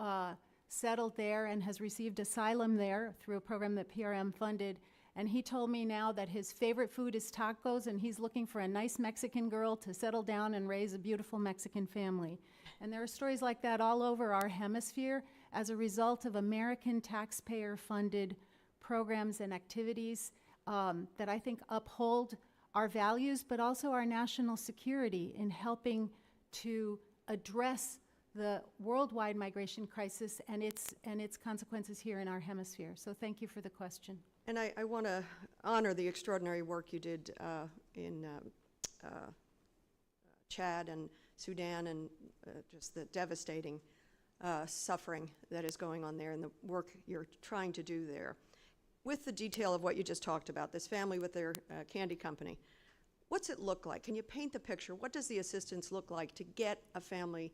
settled there and has received asylum there through a program that PRM funded. And he told me now that his favorite food is tacos and he's looking for a nice Mexican girl to settle down and raise a beautiful Mexican family. And there are stories like that all over our hemisphere as a result of American taxpayer-funded programs and activities that I think uphold our values, but also our national security in helping to address the worldwide migration crisis and its consequences here in our hemisphere. So thank you for the question. And I want to honor the extraordinary work you did in Chad and Sudan and just the devastating suffering that is going on there and the work you're trying to do there. With the detail of what you just talked about, this family with their candy company, what's it look like? Can you paint the picture? What does the assistance look like to get a family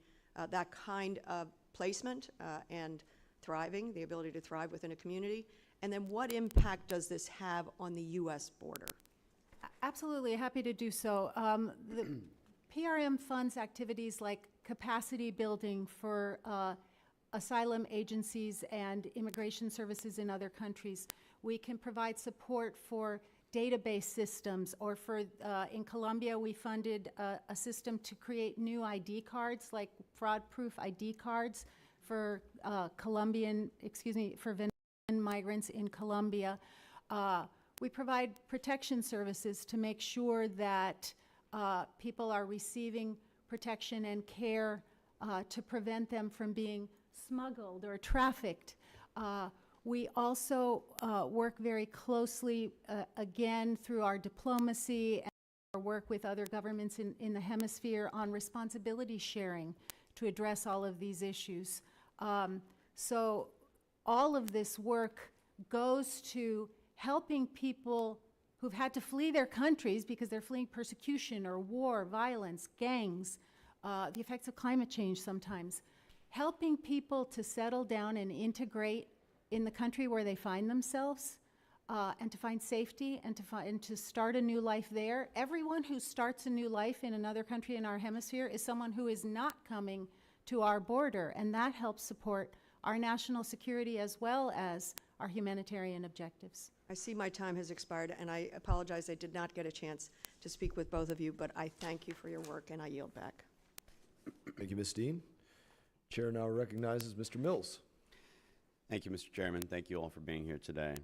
that kind of placement and thriving, the ability to thrive within a community? And then what impact does this have on the U.S. border? Absolutely, happy to do so. The PRM funds activities like capacity building for asylum agencies and immigration services in other countries. We can provide support for database systems, or for, in Colombia, we funded a system to create new ID cards, like fraud-proof ID cards for for Venezuelan migrants in Colombia. We provide protection services to make sure that people are receiving protection and care to prevent them from being smuggled or trafficked. We also work very closely, again, through our diplomacy and our work with other governments in the hemisphere on responsibility sharing to address all of these issues. So all of this work goes to helping people who've had to flee their countries because they're fleeing persecution or war, violence, gangs, the effects of climate change sometimes, helping people to settle down and integrate in the country where they find themselves, and to find safety and to start a new life there. Everyone who starts a new life in another country in our hemisphere is someone who is not coming to our border, and that helps support our national security as well as our humanitarian objectives. I see my time has expired, and I apologize I did not get a chance to speak with both of you, but I thank you for your work, and I yield back. Thank you, Ms. Dean. Chair now recognizes Mr. Mills. Thank you, Mr. Chairman. Thank you all for being here today.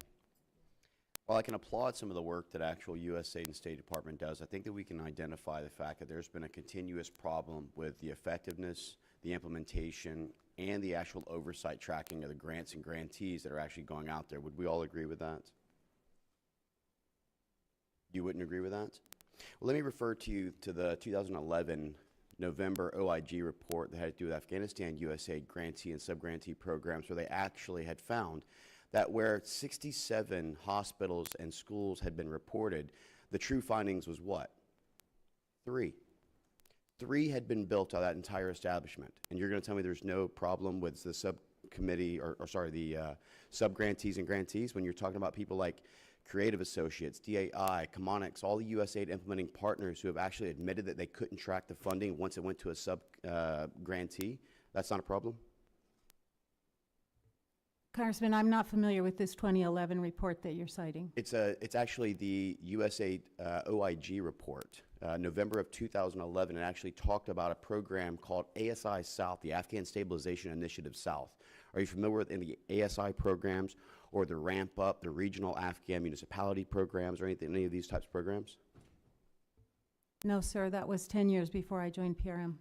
While I can applaud some of the work that actual USAID and State Department does, I think that we can identify the fact that there's been a continuous problem with the effectiveness, the implementation, and the actual oversight tracking of the grants and grantees that are actually going out there. Would we all agree with that? You wouldn't agree with that? Well, let me refer to you to the 2011 November OIG report that had to do with Afghanistan USAID grantee and sub-grantee programs, where they actually had found that where 67 hospitals and schools had been reported, the true findings was what? 3. 3 had been built out of that entire establishment. And you're going to tell me there's no problem with the subcommittee, the sub-grantees and grantees when you're talking about people like Creative Associates, DAI, Comonix, all the USAID implementing partners who have actually admitted that they couldn't track the funding once it went to a sub-grantee? That's not a problem? Congressman, I'm not familiar with this 2011 report that you're citing. It's actually the USAID OIG report, November of 2011. It actually talked about a program called ASI South, the Afghan Stabilization Initiative South. Are you familiar with any ASI programs or the Ramp Up, the regional Afghan municipality programs, or any of these types of programs? No, sir, that was 10 years before I joined PRM.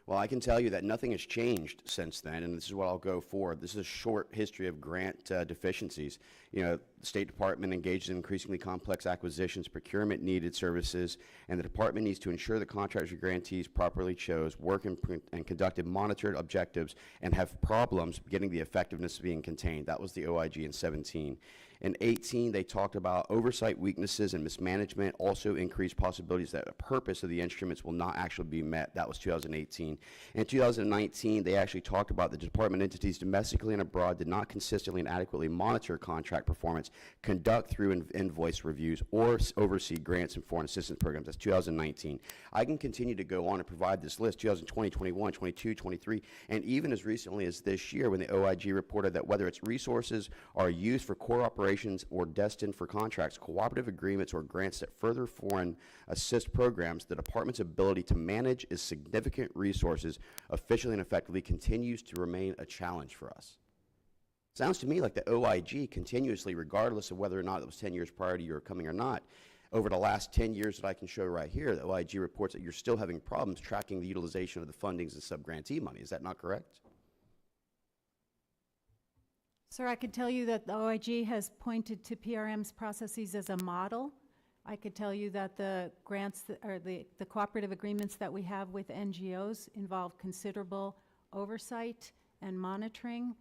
Well, I can tell you that nothing has changed since then, and this is what I'll go for. This is a short history of grant deficiencies. You know, the State Department engages in increasingly complex acquisitions, procurement needed services, and the department needs to ensure the contractors or grantees properly chose, work and conducted monitored objectives, and have problems getting the effectiveness being contained. That was the OIG in 17. In 18, they talked about oversight weaknesses and mismanagement, also increased possibilities that the purpose of the instruments will not actually be met. That was 2018. In 2019, they actually talked about the department entities domestically and abroad did not consistently and adequately monitor contract performance, conduct through invoice reviews, or oversee grants and foreign assistance programs. That's 2019. I can continue to go on and provide this list, 2020, 21, 22, 23, and even as recently as this year when the OIG reported that whether its resources are used for core operations or destined for contracts, cooperative agreements, or grants that further foreign assist programs, the department's ability to manage its significant resources efficiently and effectively continues to remain a challenge for us. Sounds to me like the OIG continuously, regardless of whether or not it was 10 years prior to your coming or not, over the last 10 years that I can show right here, the OIG reports that you're still having problems tracking the utilization of the fundings and sub-grantee money. Is that not correct? Sir, I could tell you that the OIG has pointed to PRM's processes as a model. I could tell you that the grants, or the cooperative agreements that we have with NGOs involve considerable oversight and monitoring.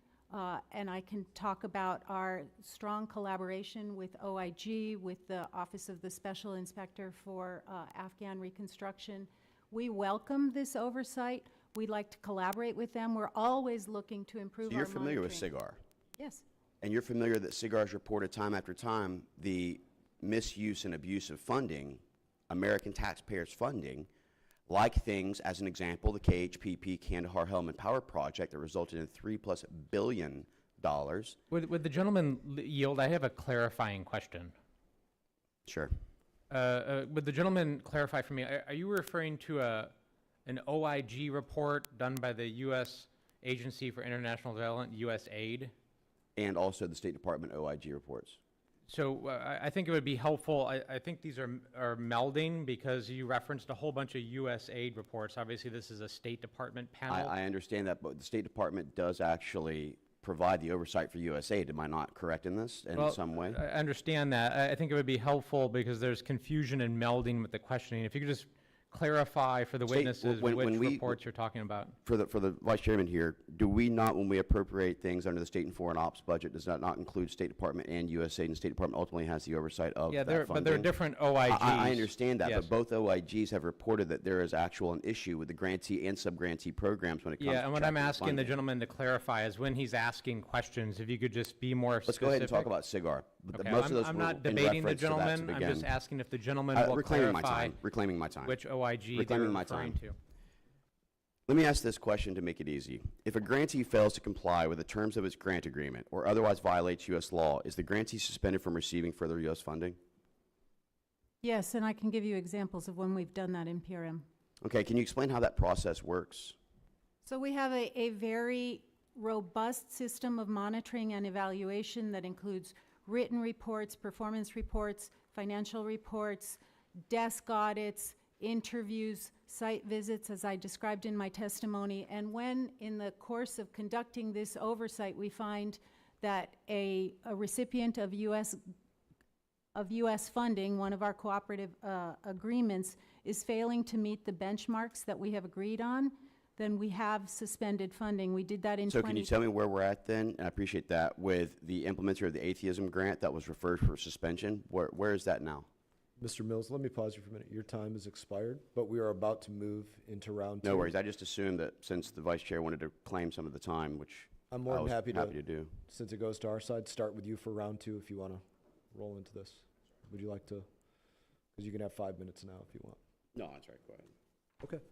And I can talk about our strong collaboration with OIG, with the Office of the Special Inspector for Afghan Reconstruction. We welcome this oversight. We'd like to collaborate with them. We're always looking to improve So our you're familiar with monitoring. SIGAR? Yes. And you're familiar that SIGAR's reported time after time the misuse and abuse of funding, American taxpayers' funding, like things, as an example, the KHPP Kandahar Helmand Power Project that resulted in $3+ billion. Would the gentleman yield? I have a clarifying question. Sure. Would the gentleman clarify for me, are you referring to an OIG report done by the U.S. Agency for International Development, USAID? And also the State Department OIG reports. So I think it would be helpful, I think these are melding because you referenced a whole bunch of USAID reports. Obviously, this is a State Department panel. I understand that, but the State Department does actually provide the oversight for USAID. Am I not correct in this in some way? I understand that. I think it would be helpful because there's confusion and melding with the questioning. If you could just clarify for the witnesses which reports you're talking about. For the Vice Chairman here, do we not, when we appropriate things under the State and Foreign Ops budget, does that not include State Department and USAID, and State Department ultimately has the oversight of that funding? But there are different OIGs. I understand that, Yes. but both OIGs have reported that there is an issue with the grantee and sub-grantee programs when it comes to Yeah, and what I'm tracking asking the funding. gentleman to clarify is when he's asking questions, if you could just be more Let's specific. go ahead and talk about SIGAR. Okay, Most of those I'm were not in debating the reference to that to gentleman. I'm begin. just asking if the gentleman will Reclaiming my clarify time. Reclaiming my time. which OIG they're Reclaiming my referring time. to. Let me ask this question to make it easy. If a grantee fails to comply with the terms of its grant agreement or otherwise violates U.S. law, is the grantee suspended from receiving further U.S. funding? Yes, and I can give you examples of when we've done that in PRM. Okay, can you explain how that process works? So we have a very robust system of monitoring and evaluation that includes written reports, performance reports, financial reports, desk audits, interviews, site visits, as I described in my testimony. And when, in the course of conducting this oversight, we find that a recipient of U.S. funding, one of our cooperative agreements, is failing to meet the benchmarks that we have agreed on, then we have suspended funding. We did that in So can you tell me where we're at then? And I appreciate that. With the implementer of the Atheism grant that was referred for suspension, where is that now? Mr. Mills, let me pause you for a minute. Your time has expired, but we are about to move into round two. No worries. I just assumed that since the vice chair wanted to claim some of the time, which I'm more I than was happy to do. Since it goes to our side, start with you for round two if you want to roll into this. Would you like to? Because you can have 5 minutes now if you want. No, that's right. Go ahead. Okay.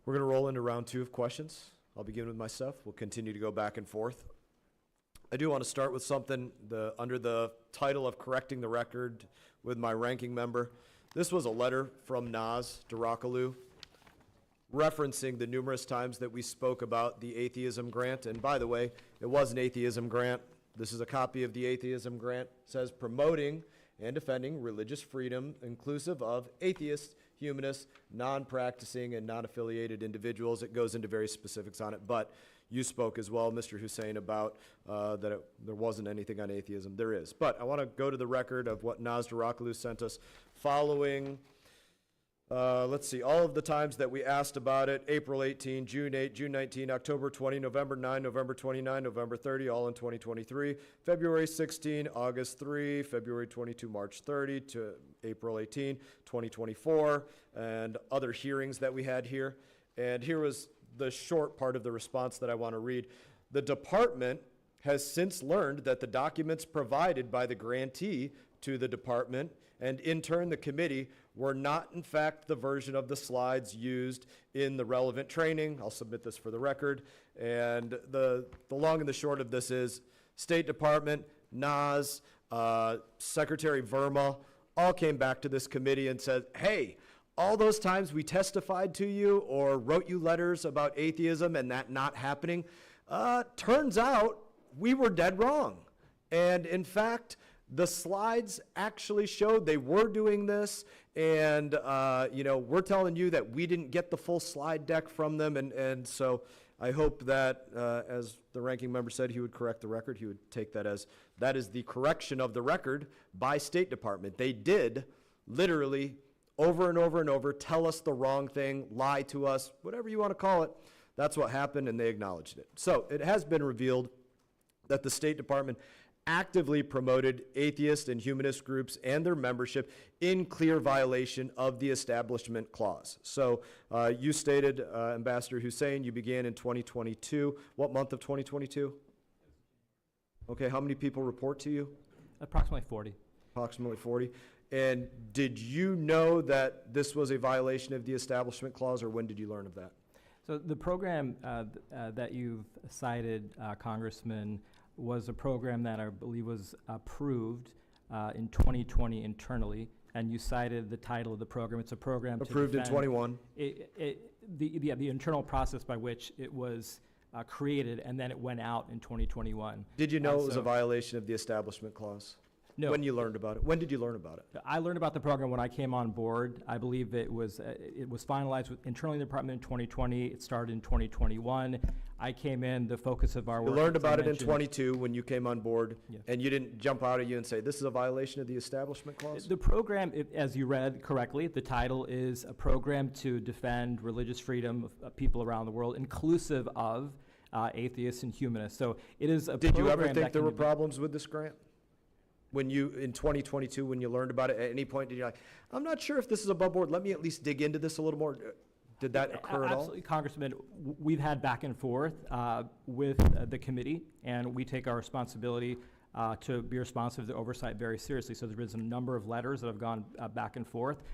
We're going to roll into round two of questions. I'll begin with my stuff. We'll continue to go back and forth. I do want to start with something under the title of correcting the record with my ranking member. This was a letter from Naz Darakalu referencing the numerous times that we spoke about the Atheism grant. And by the way, it was an Atheism grant. This is a copy of the Atheism grant. It says promoting and defending religious freedom inclusive of atheists, humanists, non-practicing, and non-affiliated individuals. It goes into various specifics on it, but you spoke as well, Mr. Hussain, about that there wasn't anything on atheism. There is. But I want to go to the record of what Naz Darakalu sent us following, let's see, all of the times that we asked about it: April 18, June 8, June 19, October 20, November 9, November 29, November 30, all in 2023, February 16, August 3, February 22, March 30, to April 18, 2024, and other hearings that we had here. And here was the short part of the response that I want to read. The department has since learned that the documents provided by the grantee to the department and in turn the committee were not in fact the version of the slides used in the relevant training. I'll submit this for the record. And the long and the short of this is State Department, Naz, Secretary Verma, all came back to this committee and said, hey, all those times we testified to you or wrote you letters about atheism and that not happening, turns out we were dead wrong. And in fact, the slides actually showed they were doing this, and we're telling you that we didn't get the full slide deck from them, and so I hope that, as the ranking member said, he would correct the record. He would take that as that is the correction of the record by State Department. They did literally over and over and over tell us the wrong thing, lie to us, whatever you want to call it. That's what happened, and they acknowledged it. So it has been revealed that the State Department actively promoted atheist and humanist groups and their membership in clear violation of the Establishment Clause. So you stated, Ambassador Hussain, you began in 2022. What month of 2022? Okay, how many people report to you? Approximately 40. Approximately 40. And did you know that this was a violation of the Establishment Clause, or when did you learn of that? So the program that you've cited, Congressman, was a program that I believe was approved in 2020 internally, and you cited the title of the program. It's a program approved in 21. The internal process by which it was created, and then it went out in 2021. Did you know it was a violation of the Establishment Clause? No. When you learned about it? When did you learn about it? I learned about the program when I came on board. I believe it was finalized internally in the department in 2020. It started in 2021. I came in, the focus of our work. You learned about it in 22 when you came on board, Yes. and you didn't jump out at you and say, this is a violation of the Establishment Clause? The program, as you read correctly, the title is a program to defend religious freedom of people around the world, inclusive of atheists and humanists. So it is a Did program you ever that think there can were be- problems with this grant? When you, in 2022, when you learned about it, at any point did you like, I'm not sure if this is above board, let me at least dig into this a little more? Did that occur at all? Absolutely, Congressman. We've had back and forth with the committee, and we take our responsibility to be responsive to oversight very seriously. So there's been a number of letters that have gone back and forth.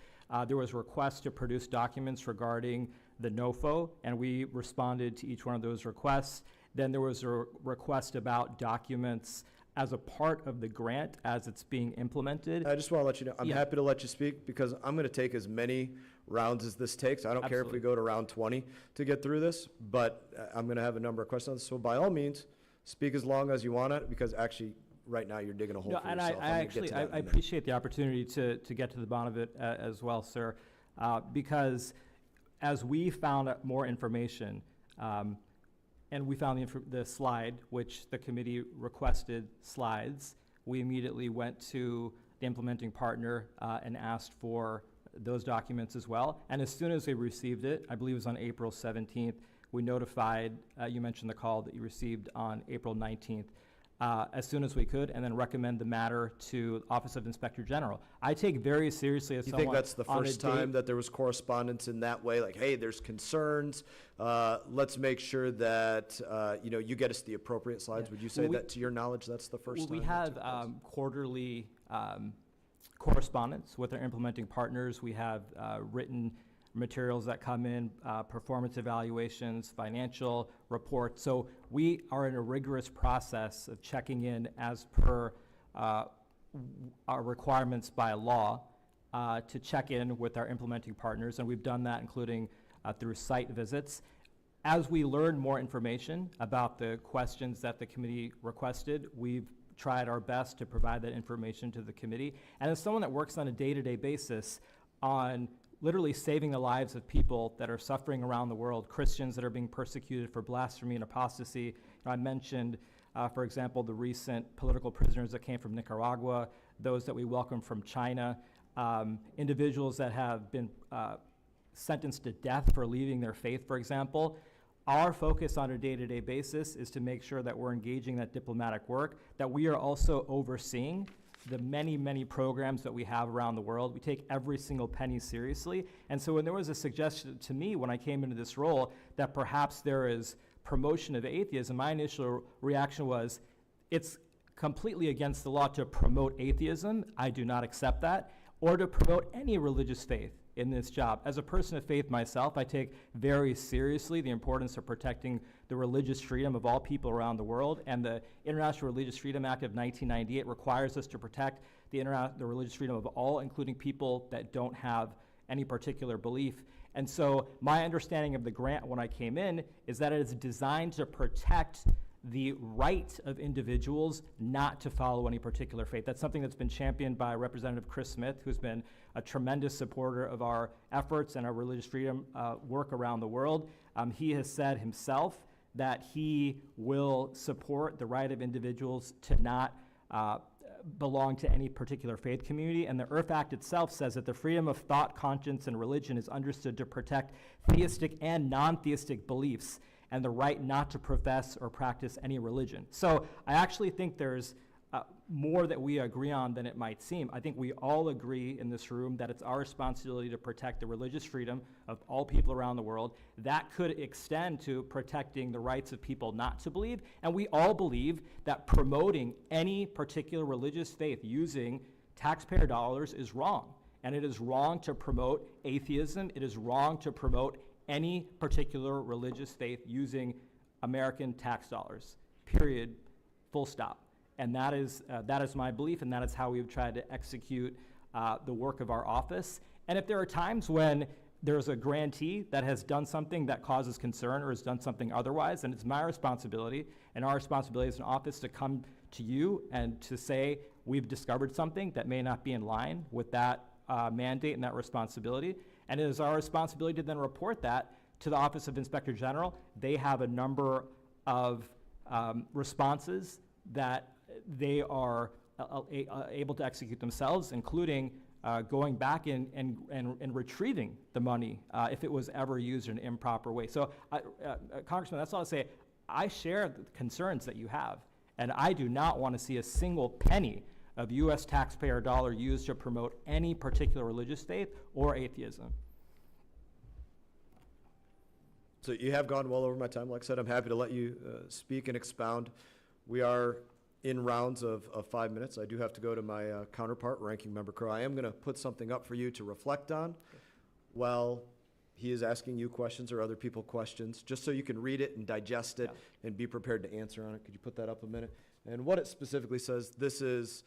There was a request to produce documents regarding the NOFO, and we responded to each one of those requests. Then there was a request about documents as a part of the grant as it's being implemented. I just want to let you know, I'm Yeah. happy to let you speak because I'm going to take as many rounds as this takes. I don't care if we Absolutely. go to round 20 to get through this, but I'm going to have a number of questions on this. So by all means, speak as long as you want it, because actually, right now, you're digging a hole No, for and yourself. I I'm gonna get actually, to that in a I minute. appreciate the opportunity to get to the bottom of it as well, sir, because as we found out more information, and we found the slide, which the committee requested slides, we immediately went to the implementing partner and asked for those documents as well. And as soon as we received it, I believe it was on April 17th, we notified, you mentioned the call that you received on April 19th, as soon as we could, and then recommend the matter to Office of Inspector General. I take very seriously as You someone think that's the on a first day- time that there was correspondence in that way? Like, hey, there's concerns, let's make sure that, you get us the appropriate slides. Yeah. Would you say Well, we- that, to your knowledge, that's the first time? We that have took place? quarterly correspondence with our implementing partners. We have written materials that come in, performance evaluations, financial reports. So we are in a rigorous process of checking in as per our requirements by law to check in with our implementing partners, and we've done that including through site visits. As we learn more information about the questions that the committee requested, we've tried our best to provide that information to the committee. And as someone that works on a day-to-day basis on literally saving the lives of people that are suffering around the world, Christians that are being persecuted for blasphemy and apostasy. I mentioned, for example, the recent political prisoners that came from Nicaragua, those that we welcome from China, individuals that have been sentenced to death for leaving their faith, for example. Our focus on a day-to-day basis is to make sure that we're engaging that diplomatic work, that we are also overseeing the many, many programs that we have around the world. We take every single penny seriously. And so when there was a suggestion to me when I came into this role that perhaps there is promotion of atheism, my initial reaction was, it's completely against the law to promote atheism. I do not accept that, or to promote any religious faith in this job. As a person of faith myself, I take very seriously the importance of protecting the religious freedom of all people around the world, and the International Religious Freedom Act of 1998 requires us to protect the religious freedom of all, including people that don't have any particular belief. And so my understanding of the grant when I came in is that it is designed to protect the right of individuals not to follow any particular faith. That's something that's been championed by Representative Chris Smith, who's been a tremendous supporter of our efforts and our religious freedom work around the world. He has said himself that he will support the right of individuals to not belong to any particular faith community. And the Earth Act itself says that the freedom of thought, conscience, and religion is understood to protect theistic and non-theistic beliefs, and the right not to profess or practice any religion. So I actually think there's more that we agree on than it might seem. I think we all agree in this room that it's our responsibility to protect the religious freedom of all people around the world. That could extend to protecting the rights of people not to believe. And we all believe that promoting any particular religious faith using taxpayer dollars is wrong. And it is wrong to promote atheism. It is wrong to promote any particular religious faith using American tax dollars, period, full stop. And that is my belief, and that is how we've tried to execute the work of our office. And if there are times when there's a grantee that has done something that causes concern or has done something otherwise, then it's my responsibility and our responsibility as an office to come to you and to say, we've discovered something that may not be in line with that mandate and that responsibility. And it is our responsibility to then report that to the Office of Inspector General. They have a number of responses that they are able to execute themselves, including going back and retrieving the money if it was ever used in an improper way. So, Congressman, that's all I'll say. I share the concerns that you have, and I do not want to see a single penny of U.S. taxpayer dollar used to promote any particular religious faith or atheism. So you have gone well over my time. Like I said, I'm happy to let you speak and expound. We are in rounds of 5 minutes. I do have to go to my counterpart, Ranking Member Crow. I am going to put something up for you to reflect on while he is asking you questions or other people questions, just so you can read it and digest it and be prepared to answer on it. Could you put that up a minute? And what it specifically says, this is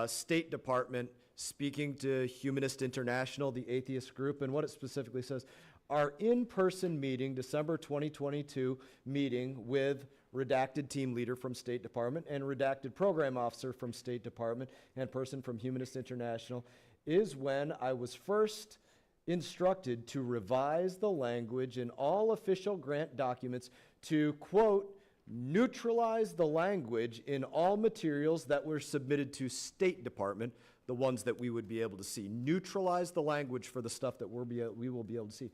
State Department speaking to Humanist International, the atheist group, and what it specifically says, our in-person meeting, December 2022 meeting with redacted team leader from State Department and redacted program officer from State Department and person from Humanist International is when I was first instructed to revise the language in all official grant documents to, quote, neutralize the language in all materials that were submitted to State Department, the ones that we would be able to see. Neutralize the language for the stuff that we will be able to see.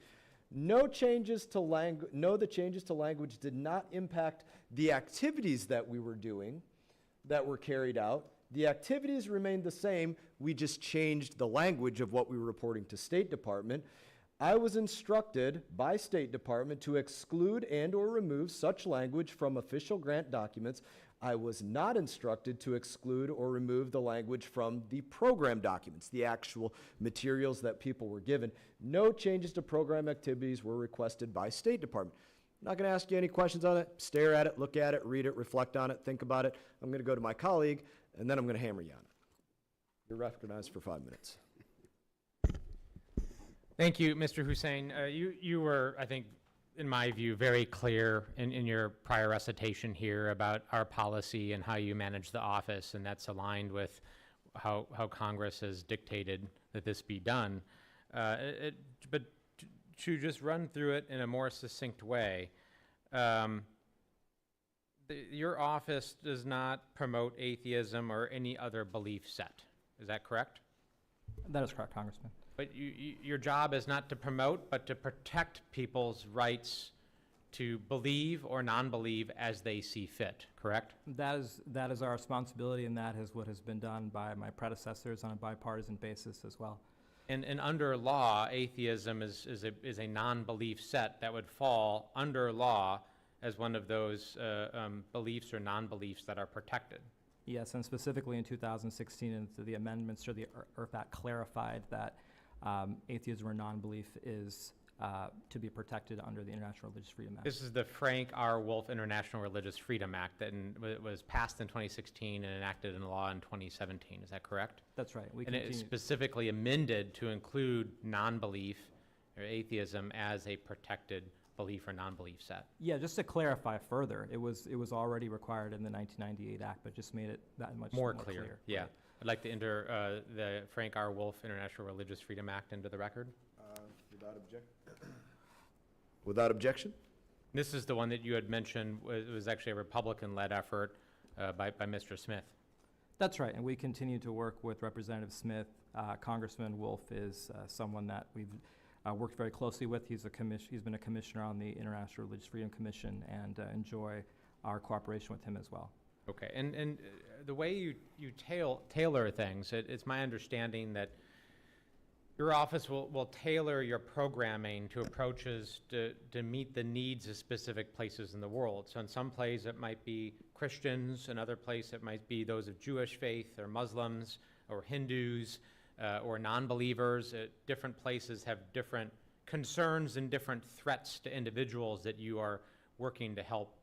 The changes to language did not impact the activities that we were doing, that were carried out. The activities remained the same. We just changed the language of what we were reporting to State Department. I was instructed by State Department to exclude and or remove such language from official grant documents. I was not instructed to exclude or remove the language from the program documents, the actual materials that people were given. No changes to program activities were requested by State Department. I'm not going to ask you any questions on it. Stare at it, look at it, read it, reflect on it, think about it. I'm going to go to my colleague, and then I'm going to hammer you on it. You're recognized for 5 minutes. Thank you, Mr. Hussain. You were, I think, in my view, very clear in your prior recitation here about our policy and how you manage the office, and that's aligned with how Congress has dictated that this be done. But to just run through it in a more succinct way, your office does not promote atheism or any other belief set. Is that correct? That is correct, Congressman. But your job is not to promote, but to protect people's rights to believe or non-believe as they see fit, correct? That is our responsibility, and that is what has been done by my predecessors on a bipartisan basis as well. And under law, atheism is a non-belief set that would fall under law as one of those beliefs or non-beliefs that are protected. Yes, and specifically in 2016, the amendments to the Earth Act clarified that atheism or non-belief is to be protected under the International Religious Freedom Act. This is the Frank R. Wolf International Religious Freedom Act that was passed in 2016 and enacted into law in 2017. Is that correct? That's right. And it specifically amended to include non-belief or atheism as a protected belief or non-belief set. Yeah, just to clarify further, it was already required in the 1998 Act, but just made it that much more clear. Yeah. I'd like to enter the Frank R. Wolf International Religious Freedom Act into the record. Without objection? This is the one that you had mentioned was actually a Republican-led effort by Mr. Smith. That's right, and we continue to work with Representative Smith. Congressman Wolf is someone that we've worked very closely with. He's been a commissioner on the International Religious Freedom Commission, and enjoy our cooperation with him as well. Okay, and the way you tailor things, it's my understanding that your office will tailor your programming to approaches to meet the needs of specific places in the world. So in some places it might be Christians, in other places it might be those of Jewish faith or Muslims or Hindus or non-believers. Different places have different concerns and different threats to individuals that you are working to help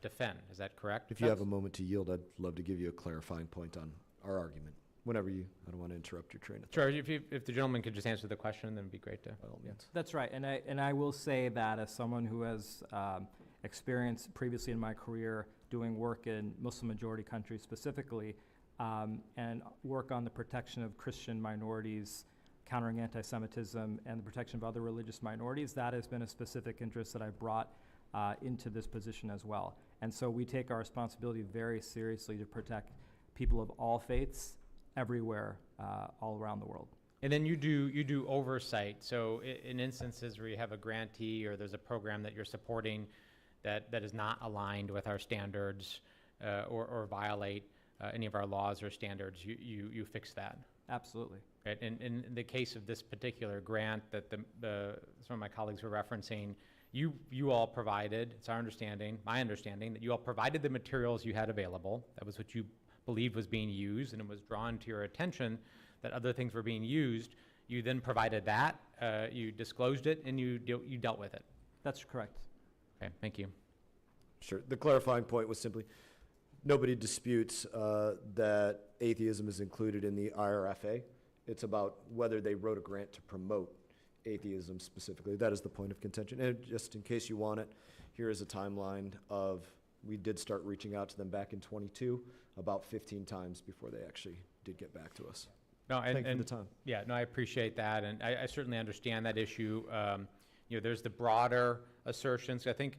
defend. Is that correct? If you have a moment to yield, I'd love to give you a clarifying point on our argument. Whenever you, I don't want to interrupt your train of thought. Sure, if the gentleman could just answer the question, then it'd be great to. By all means. That's right, and I will say that as someone who has experience previously in my career doing work in Muslim-majority countries specifically, and work on the protection of Christian minorities, countering anti-Semitism, and the protection of other religious minorities, that has been a specific interest that I've brought into this position as well. And so we take our responsibility very seriously to protect people of all faiths everywhere, all around the world. And then you do oversight. So in instances where you have a grantee or there's a program that you're supporting that is not aligned with our standards or violate any of our laws or standards, you fix that. Absolutely. Right. And in the case of this particular grant that some of my colleagues were referencing, you all provided, it's our understanding, my understanding, that you all provided the materials you had available. That was what you believed was being used, and it was drawn to your attention that other things were being used. You then provided that, you disclosed it, and you dealt with it. That's correct. Okay, thank you. Sure. The clarifying point was simply, nobody disputes that atheism is included in the IRFA. It's about whether they wrote a grant to promote atheism specifically. That is the point of contention. And just in case you want it, here is a timeline of, we did start reaching out to them back in '22, about 15 times before they actually did get back to us. No, Thank you for the time. Yeah, no, I appreciate that, and I certainly understand that issue. You know, there's the broader assertions. I think,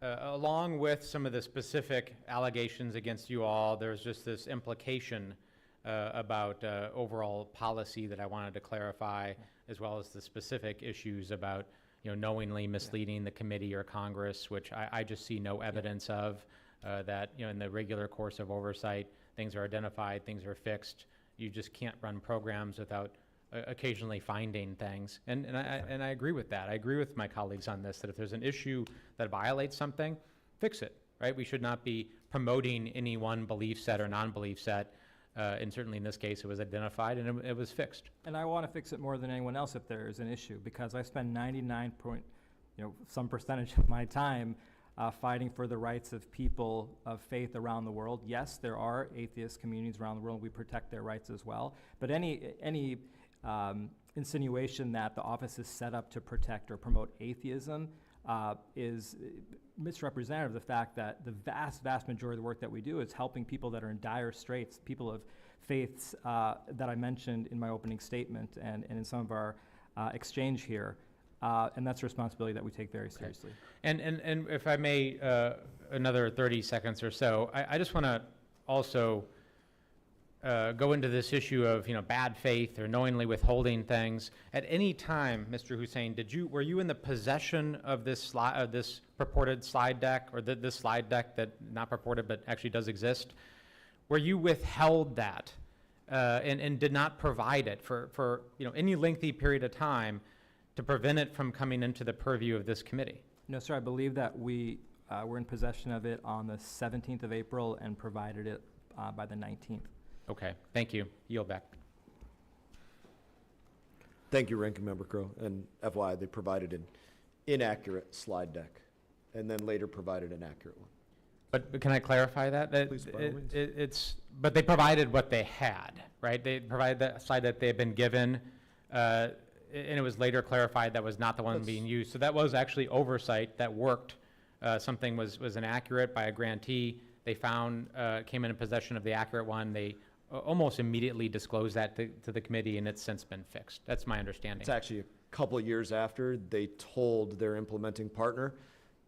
along with some of the specific allegations against you all, there's just this implication about overall policy that I wanted to clarify, as well as the specific issues about, you know, knowingly misleading the committee or Congress, which I just see no evidence of. That, you know, in the regular course of oversight, things are identified, things are fixed. You just can't run programs without occasionally finding things. And I agree with that. I agree with my colleagues on this, that if there's an issue that violates something, fix it, right? We should not be promoting any one belief set or non-belief set. And certainly in this case, it was identified and it was fixed. And I want to fix it more than anyone else if there is an issue, because I spend 99% of my time fighting for the rights of people of faith around the world. Yes, there are atheist communities around the world. We protect their rights as well. But any insinuation that the office is set up to protect or promote atheism is misrepresentative of the fact that the vast majority of the work that we do is helping people that are in dire straits, people of faiths that I mentioned in my opening statement and in some of our exchange here. And that's a responsibility that we take very seriously. And if I may, another 30 seconds or so, I just want to also go into this issue of, you know, bad faith or knowingly withholding things. At any time, Mr. Hussain, were you in the possession of this purported slide deck, or this slide deck that, not purported but actually does exist? Where you withheld that and did not provide it for you know, any lengthy period of time to prevent it from coming into the purview of this committee? No, sir, I believe that we were in possession of it on the 17th of April and provided it by the 19th. Okay, thank you. Yield back. Thank you, Ranking Member Crow. And FYI, they provided an inaccurate slide deck and then later provided an accurate one. But can I clarify that? Please, by all means. But they provided what they had, right? They provided the slide that they had been given, and it was later clarified that was not the one being used. So that was actually oversight that worked. Something was inaccurate by a grantee. They found, came in possession of the accurate one. They almost immediately disclosed that to the committee, and it's since been fixed. That's my understanding. It's actually a couple of years after they told their implementing partner,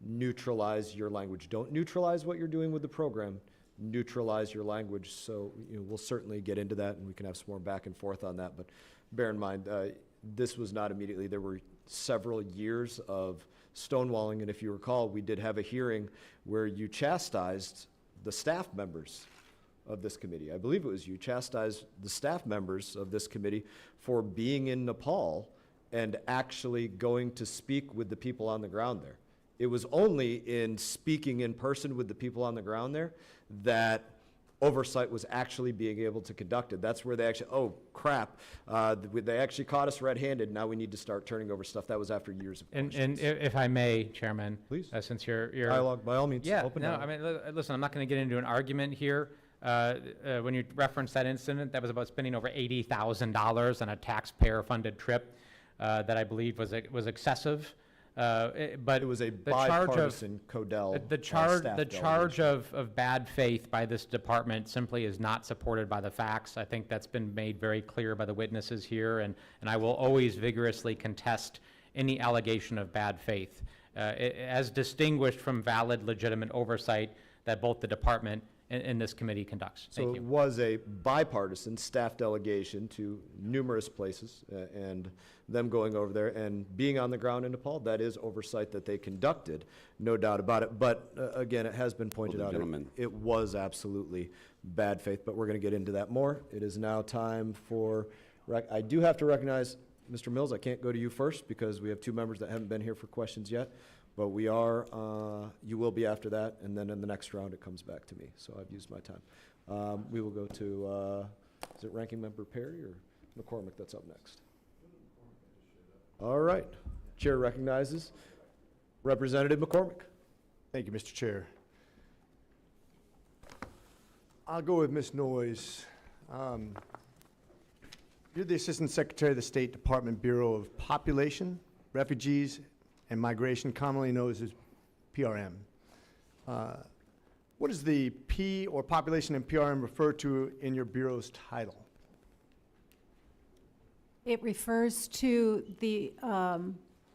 neutralize your language. Don't neutralize what you're doing with the program, neutralize your language. So, you know, we'll certainly get into that, and we can have some more back and forth on that. But bear in mind, this was not immediately. There were several years of stonewalling, and if you recall, we did have a hearing where you chastised the staff members of this committee. I believe it was you chastised the staff members of this committee for being in Nepal and actually going to speak with the people on the ground there. It was only in speaking in person with the people on the ground there that oversight was actually being able to conduct it. That's where they actually, oh crap, they actually caught us red-handed. Now we need to start turning over stuff. That was after years of questions. And if I may, Chairman, please, since you're dialogue by all means. Yeah, open no, I mean, listen, I'm not going to get into an argument here. When you reference that incident, that was about spending over $80,000 on a taxpayer-funded trip that I believe was excessive. But it was a bipartisan Codell. The charge of bad faith by this department simply is not supported by the facts. I think that's been made very clear by the witnesses here, and I will always vigorously contest any allegation of bad faith, as distinguished from valid, legitimate oversight that both the department and this committee conducts. Thank So you. it was a bipartisan staff delegation to numerous places, and them going over there and being on the ground in Nepal. That is oversight that they conducted, no doubt about it. But again, it has been pointed out, it was absolutely bad faith, but we're going to get into that more. It is now time for, I do have to recognize Mr. Mills. I can't go to you first because we have two members that haven't been here for questions yet. But we are, you will be after that, and then in the next round, it comes back to me. So I've used my time. We will go to, is it Ranking Member Perry or McCormick that's up next? All right. Chair recognizes Representative McCormick. Thank you, Mr. Chair. I'll go with Ms. Noyes. You're the Assistant Secretary of the State Department Bureau of Population, Refugees, and Migration, commonly known as PRM. What does the P or population and PRM refer to in your Bureau's title? It refers to the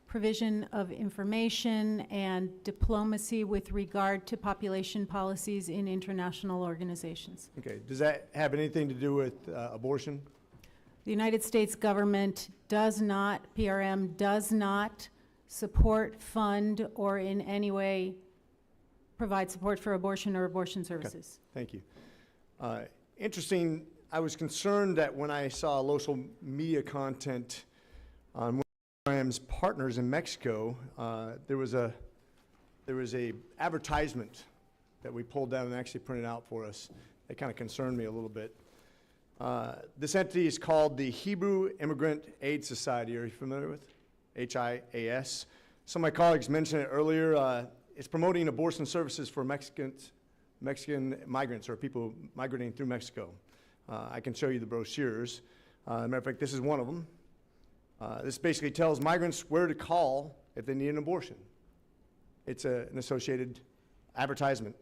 provision of information and diplomacy with regard to population policies in international organizations. Okay, does that have anything to do with abortion? The United States government does not, PRM does not support, fund, or in any way provide support for abortion or abortion services. Thank you. Interesting, I was concerned that when I saw social media content on one of PRM's partners in Mexico, there was a advertisement that we pulled down and actually printed out for us. That kind of concerned me a little bit. This entity is called the Hebrew Immigrant Aid Society. Are you familiar with it? HIAS. Some of my colleagues mentioned it earlier. It's promoting abortion services for Mexican migrants or people migrating through Mexico. I can show you the brochures. As a matter of fact, this is one of them. This basically tells migrants where to call if they need an abortion. It's an associated advertisement.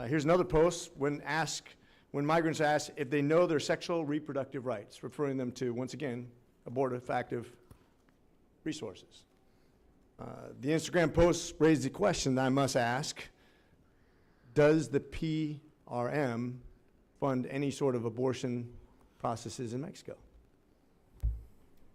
Here's another post when migrants ask if they know their sexual reproductive rights, referring them to, once again, abortive active resources. The Instagram posts raise the question that I must ask: does the PRM fund any sort of abortion processes in Mexico?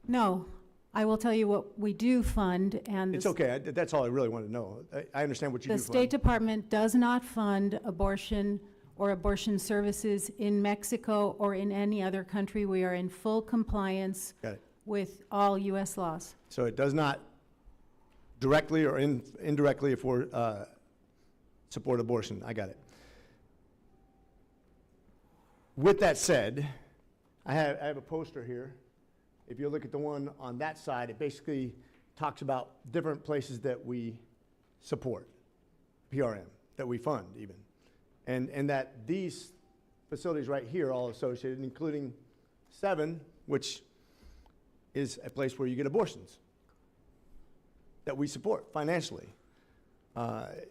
No, I will tell you what we do fund, and It's okay, that's all I really want to know. I understand what you do the fund. State Department does not fund abortion or abortion services in Mexico or in any other country. We are in full compliance Got it. with all U.S. laws. So it does not directly or indirectly support abortion. I got it. With that said, I have a poster here. If you look at the one on that side, it basically talks about different places that we support, PRM, that we fund even. And that these facilities right here are all associated, including 7, which is a place where you get abortions, that we support financially. The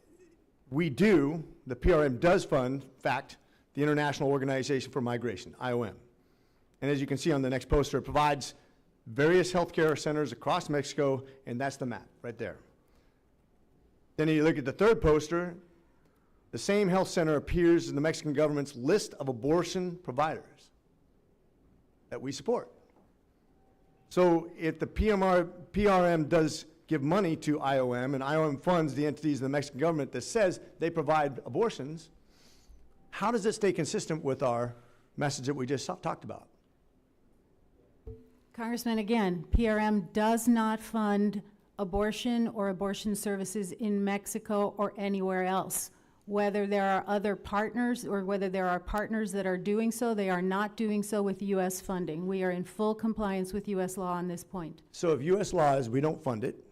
PRM does fund, in fact, the International Organization for Migration, IOM. And as you can see on the next poster, it provides various healthcare centers across Mexico, and that's the map right there. Then you look at the third poster, the same health center appears in the Mexican government's list of abortion providers that we support. So if the PRM does give money to IOM, and IOM funds the entities of the Mexican government that says they provide abortions, how does it stay consistent with our message that we just talked about? Congressman, again, PRM does not fund abortion or abortion services in Mexico or anywhere else. Whether there are other partners or whether there are partners that are doing so, they are not doing so with U.S. funding. We are in full compliance with U.S. law on this point. So if U.S. law is we don't fund it,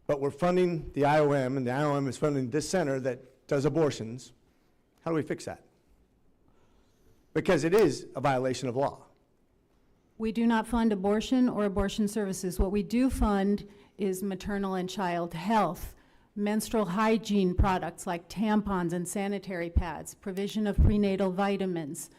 but we're funding the IOM, and the IOM is funding this center that does abortions, how do we fix that? Because it is a violation of law. We do not fund abortion or abortion services. What we do fund is maternal and child health, menstrual hygiene products like tampons and sanitary pads, provision of prenatal vitamins,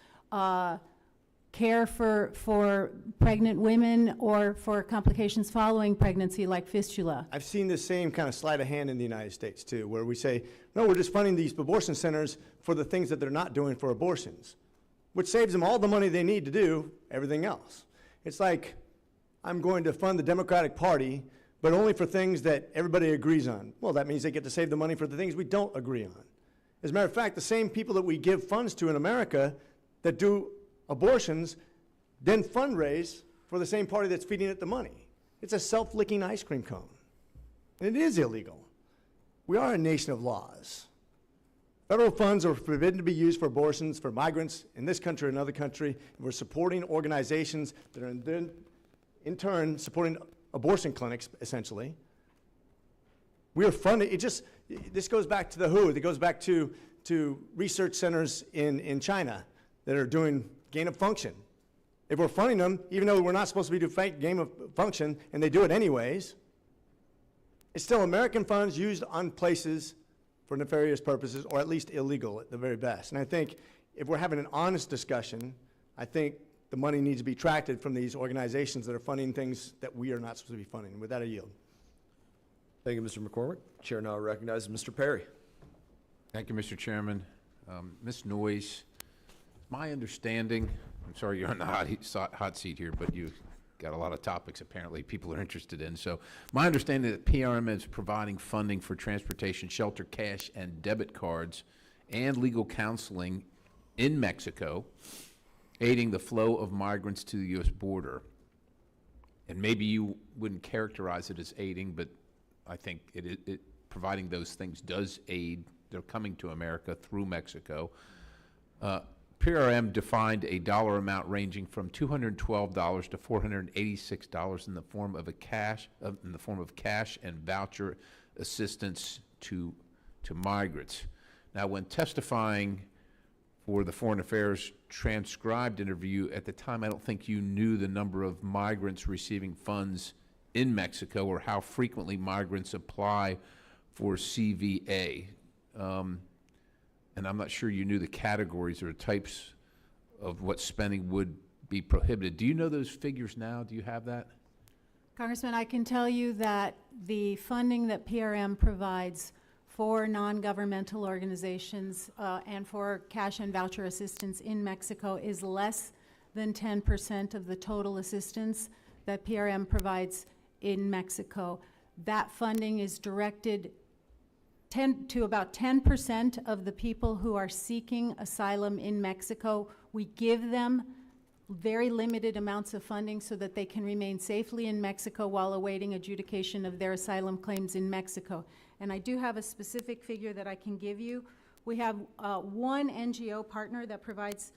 care for pregnant women or for complications following pregnancy like fistula. I've seen the same kind of sleight of hand in the United States too, where we say, no, we're just funding these abortion centers for the things that they're not doing for abortions, which saves them all the money they need to do everything else. It's like, I'm going to fund the Democratic Party, but only for things that everybody agrees on. Well, that means they get to save the money for the things we don't agree on. As a matter of fact, the same people that we give funds to in America that do abortions then fundraise for the same party that's feeding it the money. It's a self-licking ice cream cone. And it is illegal. We are a nation of laws. Federal funds are forbidden to be used for abortions for migrants in this country or another country. And we're supporting organizations that are in turn supporting abortion clinics, essentially. We are funding, this goes back to the WHO, it goes back to research centers in China that are doing gain of function. If we're funding them, even though we're not supposed to be doing gain of function, and they do it anyways, it's still American funds used on places for nefarious purposes, or at least illegal at the very best. And I think if we're having an honest discussion, I think the money needs to be tracted from these organizations that are funding things that we are not supposed to be funding. With that, I yield. Thank you, Mr. McCormick. Chair now recognizes Mr. Perry. Thank you, Mr. Chairman. Ms. Noyes, my understanding, I'm sorry you're on the hot seat here, but you've got a lot of topics apparently people are interested in. So my understanding that PRM is providing funding for transportation, shelter, cash, and debit cards, and legal counseling in Mexico, aiding the flow of migrants to the U.S. border. And maybe you wouldn't characterize it as aiding, but I think it providing those things does aid. They're coming to America through Mexico. PRM defined a dollar amount ranging from $212 to $486 in the form of cash and voucher assistance to migrants. Now, when testifying for the Foreign Affairs transcribed interview, at the time I don't think you knew the number of migrants receiving funds in Mexico or how frequently migrants apply for CVA. And I'm not sure you knew the categories or types of what spending would be prohibited. Do you know those figures now? Do you have that? Congressman, I can tell you that the funding that PRM provides for non-governmental organizations and for cash and voucher assistance in Mexico is less than 10% of the total assistance that PRM provides in Mexico. That funding is directed to about 10% of the people who are seeking asylum in Mexico. We give them very limited amounts of funding so that they can remain safely in Mexico while awaiting adjudication of their asylum claims in Mexico. And I do have a specific figure that I can give you. We have one NGO partner that provides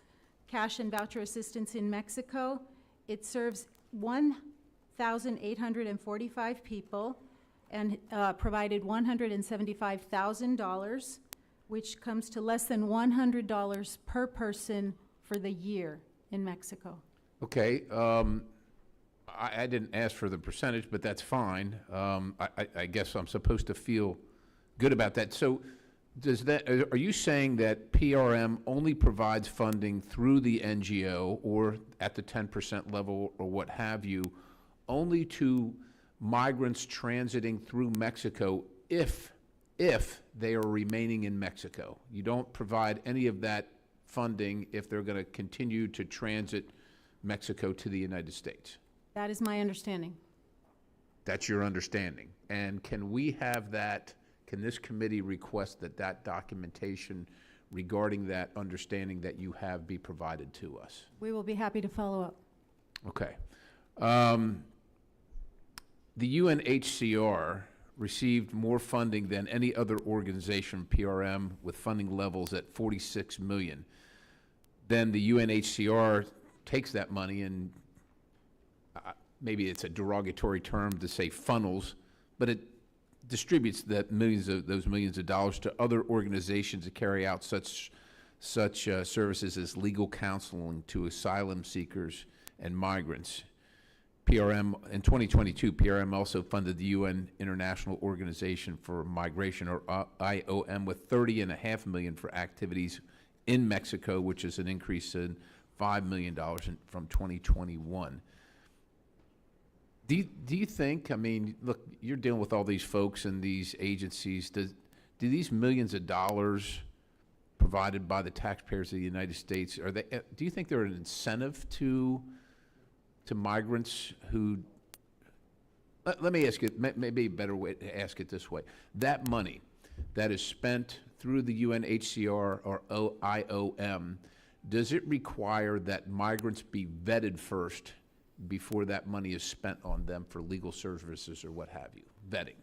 cash and voucher assistance in Mexico. It serves 1,845 people and provided $175,000, which comes to less than $100 per person for the year in Mexico. Okay. I didn't ask for the percentage, but that's fine. I guess I'm supposed to feel good about that. So are you saying that PRM only provides funding through the NGO or at the 10% level or what have you, only to migrants transiting through Mexico if they are remaining in Mexico? You don't provide any of that funding if they're going to continue to transit Mexico to the United States? That is my understanding. That's your understanding. And can we have that, can this committee request that documentation regarding that understanding that you have be provided to us? We will be happy to follow up. Okay. The UNHCR received more funding than any other organization, PRM, with funding levels at $46 million. Then the UNHCR takes that money and maybe it's a derogatory term to say funnels, but it distributes those millions of dollars to other organizations that carry out such services as legal counseling to asylum seekers and migrants. PRM, in 2022, PRM also funded the UN International Organization for Migration, or IOM, with $30.5 million for activities in Mexico, which is an increase in $5 million from 2021. Do you think, I mean, look, you're dealing with all these folks and these agencies, do these millions of dollars provided by the taxpayers of the United States, do you think they're an incentive to migrants who, let me ask it, maybe a better way to ask it this way. That money that is spent through the UNHCR or IOM, does it require that migrants be vetted first before that money is spent on them for legal services or what have you? Vetting.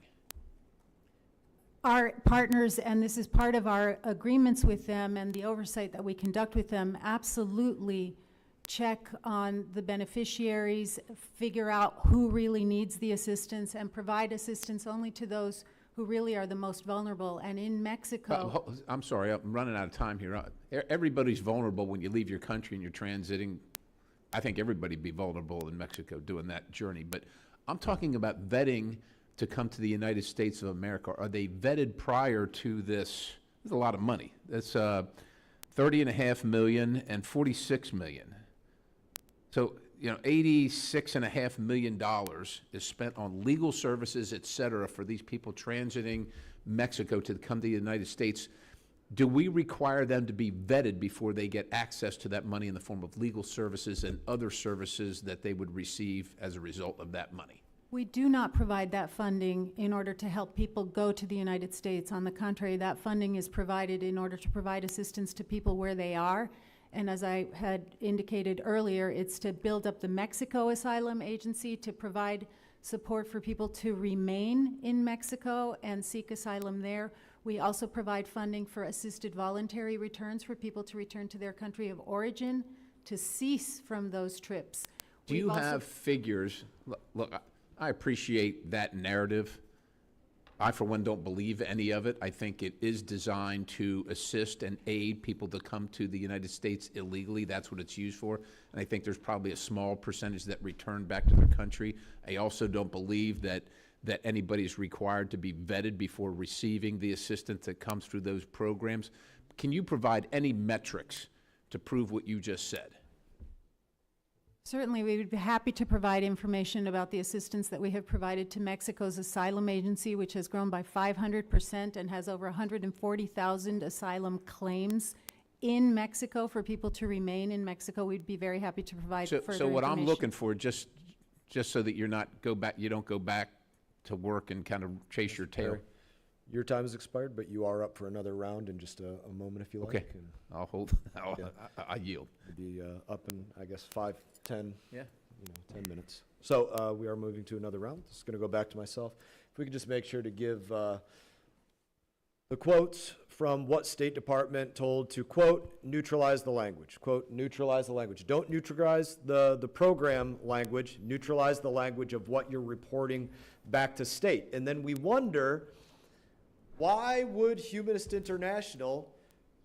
Our partners, and this is part of our agreements with them and the oversight that we conduct with them, absolutely check on the beneficiaries, figure out who really needs the assistance, and provide assistance only to those who really are the most vulnerable. And in Mexico, I'm sorry, I'm running out of time here. Everybody's vulnerable when you leave your country and you're transiting. I think everybody'd be vulnerable in Mexico doing that journey. But I'm talking about vetting to come to the United States of America. Are they vetted prior to this? There's a lot of money. That's $30.5 million and $46 million. So, $86.5 million is spent on legal services, et cetera, for these people transiting Mexico to come to the United States. Do we require them to be vetted before they get access to that money in the form of legal services and other services that they would receive as a result of that money? we do not provide that funding in order to help people go to the United States. On the contrary, that funding is provided in order to provide assistance to people where they are. And as I had indicated earlier, it's to build up the Mexico Asylum Agency to provide support for people to remain in Mexico and seek asylum there. We also provide funding for assisted voluntary returns for people to return to their country of origin, to cease from those trips. Do you have figures? Look, I appreciate that narrative. I, for one, don't believe any of it. I think it is designed to assist and aid people to come to the United States illegally. That's what it's used for. And I think there's probably a small percentage that return back to their country. I also don't believe that anybody is required to be vetted before receiving the assistance that comes through those programs. Can you provide any metrics to prove what you just said? Certainly, we would be happy to provide information about the assistance that we have provided to Mexico's asylum agency, which has grown by 500% and has over 140,000 asylum claims in Mexico for people to remain in Mexico. We'd be very happy to provide further information. So what I'm looking for, just so that you don't go back to work and kind of chase your tail. Your time has expired, but you are up for another round in just a moment if you like. Okay, And I'll hold. I yield. we'll be up in, I guess, 5, 10, Yeah. 10 minutes. So we are moving to another round. This is going to go back to myself. If we could just make sure to give the quotes from what State Department told to, quote, neutralize the language. Quote, neutralize the language. Don't neutralize the program language. Neutralize the language of what you're reporting back to state. And then we wonder, why would Humanist International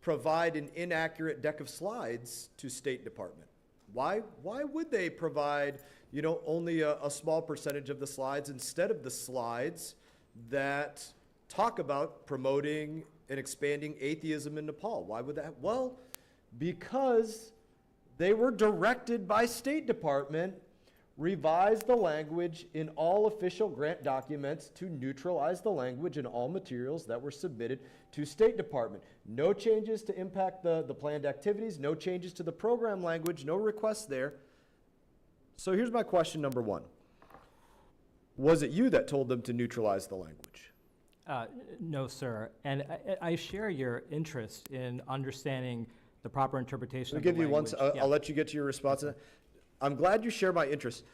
provide an inaccurate deck of slides to State Department? Why would they provide, only a small percentage of the slides instead of the slides that talk about promoting and expanding atheism in Nepal? Why would that? Well, because they were directed by State Department, revise the language in all official grant documents to neutralize the language in all materials that were submitted to State Department. No changes to impact the planned activities, no changes to the program language, no requests there. So here's my question number one. Was it you that told them to neutralize the language? No, sir. And I share your interest in understanding the proper interpretation of the language. I'll let you get to your response. I'm glad you share my interest.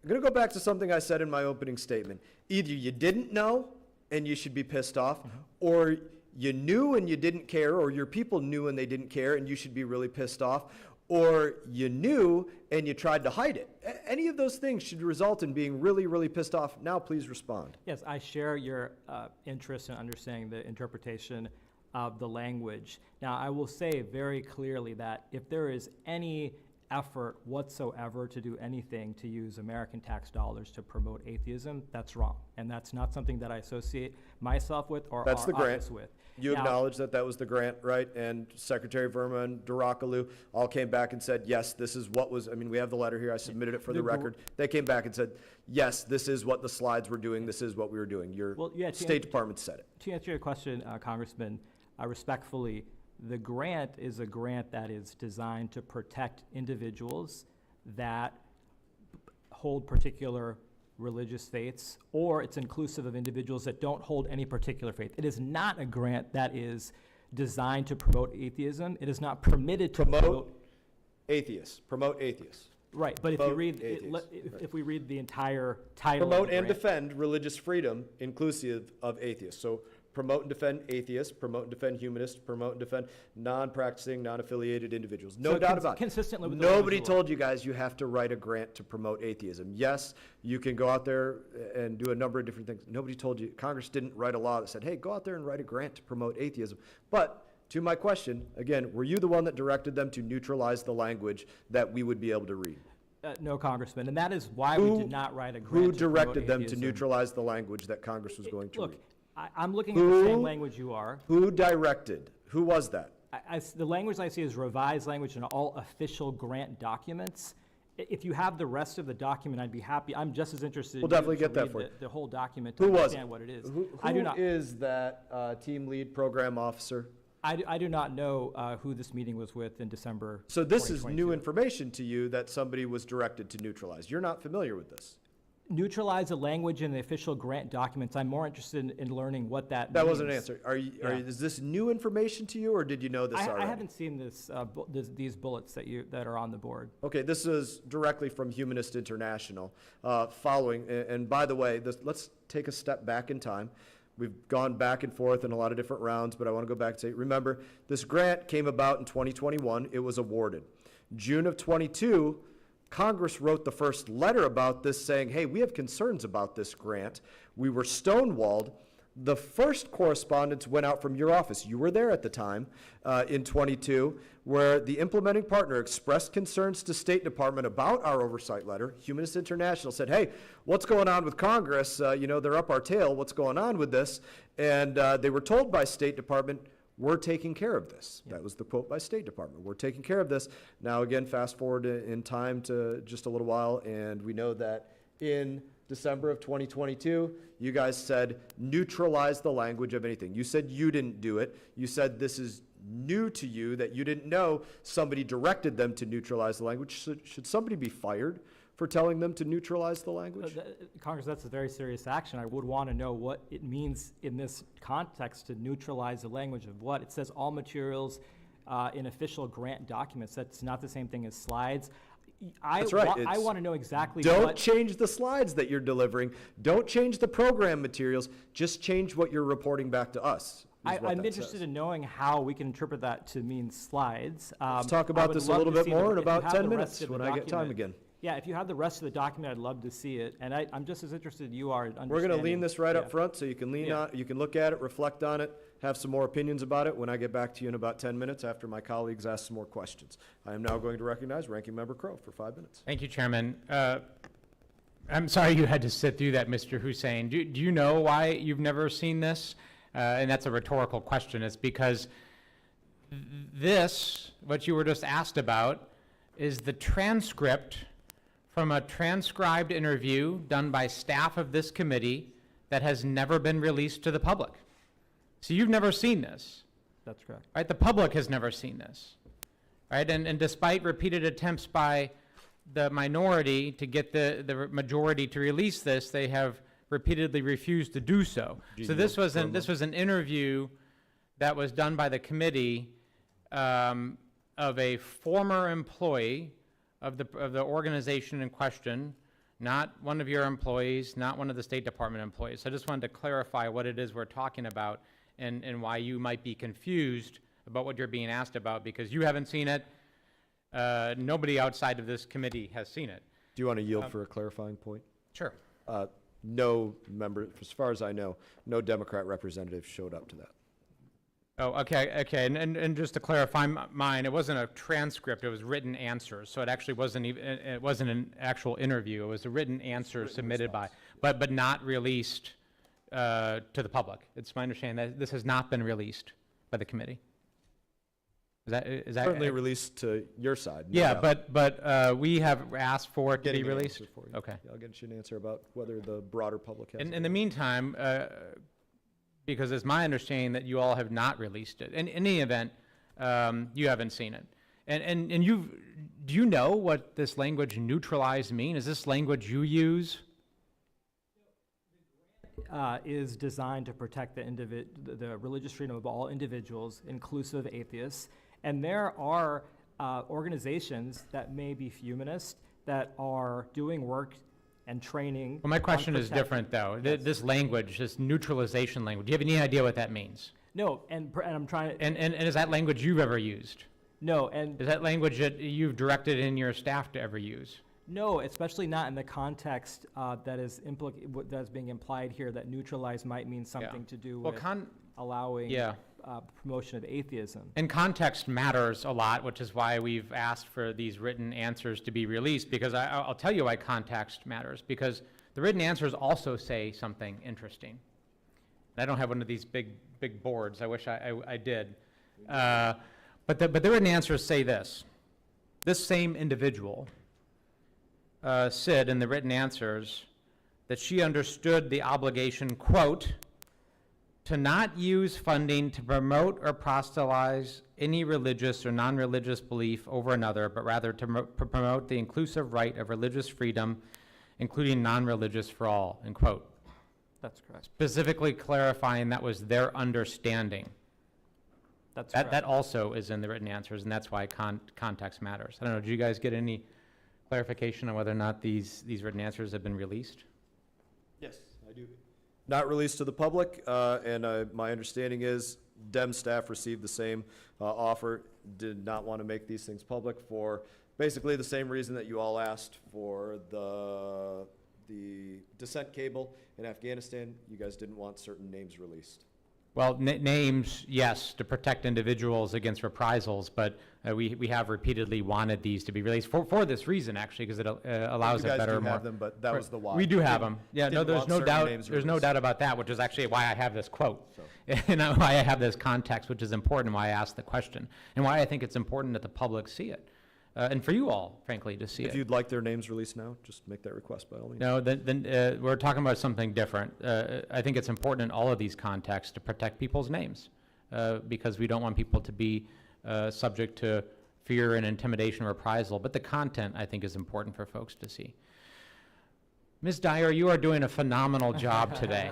I'm going to go back to something I said in my opening statement. Either you didn't know and you should be pissed off, or you knew and you didn't care, or your people knew and they didn't care and you should be really pissed off, or you knew and you tried to hide it. Any of those things should result in being really, really pissed off. Now, please respond. Yes, I share your interest in understanding the interpretation of the language. Now, I will say very clearly that if there is any effort whatsoever to do anything to use American tax dollars to promote atheism, that's wrong. And that's not something that I associate myself with or That's our the grant. office with. You acknowledge that was the grant, right? And Secretary Verma and Durakalu all came back and said, yes, this is what was, we have the letter here, I submitted it for the record. They came back and said, yes, this is what the slides were doing, this is what we were doing. Your State Department said it. To answer your question, Congressman, respectfully, the grant is a grant that is designed to protect individuals that hold particular religious faiths, or it's inclusive of individuals that don't hold any particular faith. It is not a grant that is designed to promote atheism. It is not permitted to promote atheists. Promote atheists. Right, but if you read, if we read the entire title Promote of the and grant, defend religious freedom inclusive of atheists. So promote and defend atheists, promote and defend humanists, promote and defend non-practicing, non-affiliated individuals. No So doubt about it. consistently with the Nobody language of the law. told you guys you have to write a grant to promote atheism. Yes, you can go out there and do a number of different things. Nobody told you, Congress didn't write a law that said, hey, go out there and write a grant to promote atheism. But to my question, again, were you the one that directed them to neutralize the language that we would be able to read? No, Congressman, and that is why we did not write a grant Who to promote directed them to atheism. neutralize the language that Congress was going to Look, read? I'm looking at the same Who- language you are. Who directed? Who was that? The language I see is revised language in all official grant documents. If you have the rest of the document, I'd be happy. I'm just as interested. We'll in you definitely to get that read for you. the whole document to Who was understand it? what it is. Who I do not. is that team lead program officer? I do not know who this meeting was with in December. So this is 2022. new information to you that somebody was directed to neutralize. You're not familiar with this. Neutralize the language in the official grant documents. I'm more interested in learning what that means. That wasn't an answer. Yeah. Is this new information to you, or did you know this already? I haven't seen these bullets that are on the board. Okay, this is directly from Humanist International, following, and by the way, let's take a step back in time. We've gone back and forth in a lot of different rounds, but I want to go back and say, remember, this grant came about in 2021. It was awarded. June of 22, Congress wrote the first letter about this saying, hey, we have concerns about this grant. We were stonewalled. The first correspondence went out from your office. You were there at the time in 22, where the implementing partner expressed concerns to State Department about our oversight letter. Humanist International said, hey, what's going on with Congress? They're up our tail. What's going on with this? And they were told by State Department, we're taking care of this. That was the quote by State Department. We're taking care of this. Now, again, fast forward in time to just a little while, and we know that in December of 2022, you guys said neutralize the language of anything. You said you didn't do it. You said this is new to you, that you didn't know somebody directed them to neutralize the language. Should somebody be fired for telling them to neutralize the language? Congress, that's a very serious action. I would want to know what it means in this context to neutralize the language of what. It says all materials in official grant documents. That's not the same thing as slides. That's right. I want to know exactly Don't change the slides that you're delivering. Don't change the program materials. Just change what you're reporting back to us. I'm interested in knowing how we can interpret that to mean slides. Let's talk about this a little bit more in about 10 minutes when I get time again. Yeah, if you have the rest of the document, I'd love to see it. And I'm just as interested as you are in understanding. We're going to lean this right yeah. up front so you can lean on, you can look at it, reflect on it, have some more opinions about it when I get back to you in about 10 minutes after my colleagues ask some more questions. I am now going to recognize Ranking Member Crow for 5 minutes. Thank you, Chairman. I'm sorry you had to sit through that, Mr. Hussain. Do you know why you've never seen this? And that's a rhetorical question. It's because this, what you were just asked about, is the transcript from a transcribed interview done by staff of this committee that has never been released to the public. So you've never seen this. That's correct. Right? The public has never seen this. Right? And despite repeated attempts by the minority to get the majority to release this, they have repeatedly refused to do so. So this was an interview that was done by the committee of a former employee of the organization in question, not one of your employees, not one of the State Department employees. So I just wanted to clarify what it is we're talking about and why you might be confused about what you're being asked about, because you haven't seen it. Nobody outside of this committee has seen it. Do you want to yield for a clarifying point? Sure. No member, as far as I know, no Democrat representative showed up to that. Oh, okay. And just to clarify mine, it wasn't a transcript, it was written answers. So it actually wasn't even, it wasn't an actual interview. It was a written answer submitted by, but not released to the public. It's my understanding that this has not been released by the committee. Is that Certainly released to your side. no Yeah, doubt. but we have asked for it to be Getting an released. answer for you. Okay. Yeah, I'll get you an answer about whether the broader public has. In the meantime, because it's my understanding that you all have not released it. In any event, you haven't seen it. And do you know what this language neutralize mean? Is this language you use? Is designed to protect the religious freedom of all individuals, inclusive of atheists. And there are organizations that may be humanist that are doing work and training. Well, my question on is protecting- different, though. Yes. This language, this neutralization language, do you have any idea what that means? No, and I'm trying to, And is that language you've ever used? no, and Is that language that you've directed in your staff to ever use? no, especially not in the context that is that's being implied here, that neutralize might mean something to do Well, with allowing yeah. promotion of atheism. And context matters a lot, which is why we've asked for these written answers to be released, because I'll tell you why context matters, because the written answers also say something interesting. I don't have one of these big boards. I wish I did. But the written answers say this. This same individual said in the written answers that she understood the obligation, quote, to not use funding to promote or proselytize any religious or non-religious belief over another, but rather to promote the inclusive right of religious freedom, including non-religious for all, end quote. That's correct. Specifically clarifying that was their understanding. That's That correct. also is in the written answers, and that's why context matters. I don't know, did you guys get any clarification on whether or not these written answers have been released? Yes, I do. Not released to the public, and my understanding is DEM staff received the same offer, did not want to make these things public for basically the same reason that you all asked for the descent cable in Afghanistan. You guys didn't want certain names released. Well, names, yes, to protect individuals against reprisals, but we have repeatedly wanted these to be released for this reason, actually, because it allows You a guys better, do more. have them, but that was the why. We do have them. Yeah, no, Didn't there's want no certain doubt. names There's no released. doubt about that, which is actually why I have this quote, and why I have this context, which is important, why I asked the question, and why I think it's important that the public see it, and for you all, frankly, to see it. If you'd like their names released now, just make that request by all means. No, then we're talking about something different. I think it's important in all of these contexts to protect people's names, because we don't want people to be subject to fear and intimidation or reprisal. But the content, I think, is important for folks to see. Ms. Dyer, you are doing a phenomenal job today.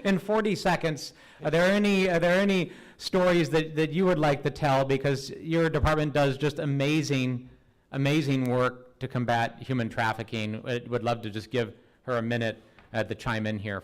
In 40 seconds, are there any stories that you would like to tell? Because your department does just amazing work to combat human trafficking. Would love to just give her a minute to chime in here.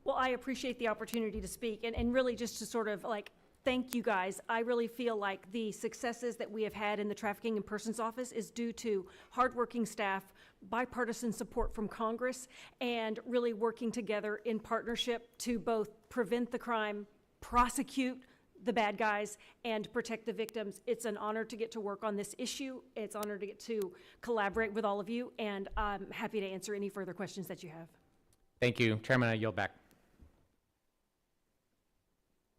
Well, I appreciate the opportunity to speak, and really just to sort of like thank you guys. I really feel like the successes that we have had in the Trafficking in Persons Office is due to hardworking staff, bipartisan support from Congress, and really working together in partnership to both prevent the crime, prosecute the bad guys, and protect the victims. It's an honor to get to work on this issue. It's an honor to get to collaborate with all of you, and I'm happy to answer any further questions that you have. Thank you. Chairman, I yield back.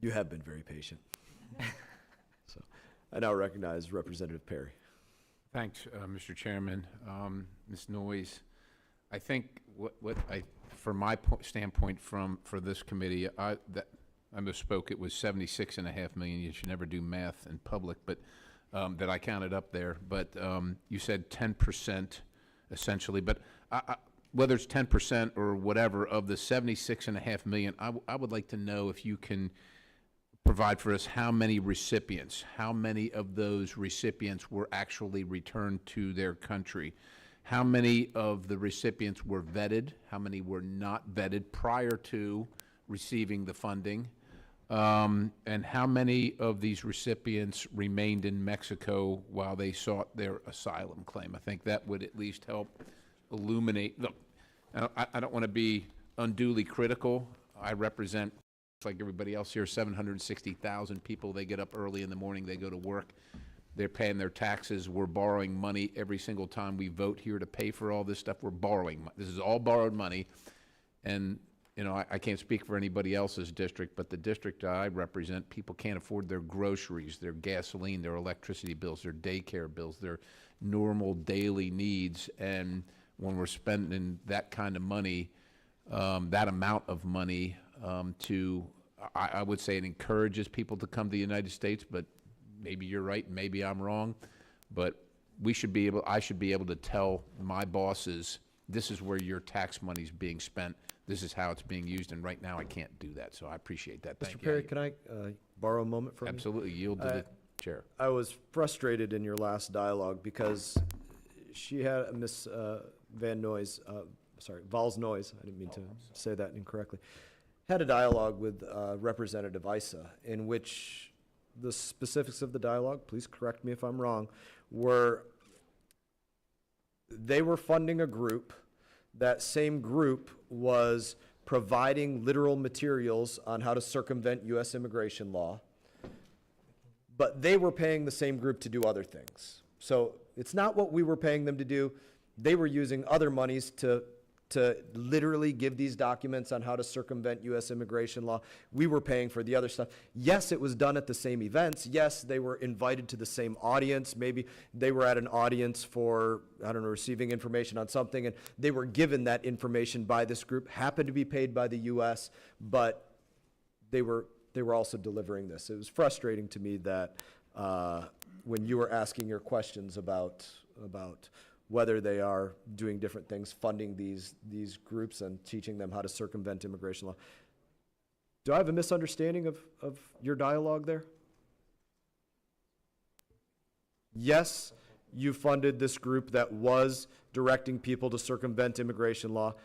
You have been very patient. So I now recognize Representative Perry. Thanks, Mr. Chairman. Ms. Noyes, I think from my standpoint for this committee, I misspoke. It was 76.5 million. You should never do math in public, but that I counted up there. But you said 10% essentially. But whether it's 10% or whatever of the 76.5 million, I would like to know if you can provide for us how many of those recipients were actually returned to their country, how many of the recipients were vetted, how many were not vetted prior to receiving the funding, and how many of these recipients remained in Mexico while they sought their asylum claim. I think that would at least help illuminate. Look, I don't want to be unduly critical. I represent, like everybody else here, 760,000 people. They get up early in the morning, they go to work, they're paying their taxes. We're borrowing money every single time we vote here to pay for all this stuff. We're borrowing. This is all borrowed money. And, you know, I can't speak for anybody else's district, but the district I represent, people can't afford their groceries, their gasoline, their electricity bills, their daycare bills, their normal daily needs. And when we're spending that kind of money, that amount of money, I would say it encourages people to come to the United States, but maybe you're right, maybe I'm wrong, but I should be able to tell my bosses, this is where your tax money's being spent, this is how it's being used, and right now I can't do that, so I appreciate that. Thank you. Mr. Perry, can I borrow a moment from you? Absolutely, yield to the chair. I was frustrated in your last dialogue because she had, Miss Van Noyes, Valls Noyes, I didn't mean to say that incorrectly, had a dialogue with Representative Issa in which the specifics of the dialogue, please correct me if I'm wrong, were they were funding a group. That same group was providing literal materials on how to circumvent U.S. immigration law, but they were paying the same group to do other things. So it's not what we were paying them to do. They were using other monies to literally give these documents on how to circumvent U.S. immigration law. We were paying for the other stuff. Yes, it was done at the same events. Yes, they were invited to the same audience. Maybe they were at an audience for, I don't know, receiving information on something, and they were given that information by this group, happened to be paid by the U.S., but they were also delivering this. It was frustrating to me that when you were asking your questions about whether they are doing different things, funding these groups and teaching them how to circumvent immigration law. Do I have a misunderstanding of your dialogue there? Yes, you funded this group that was directing people to circumvent immigration law.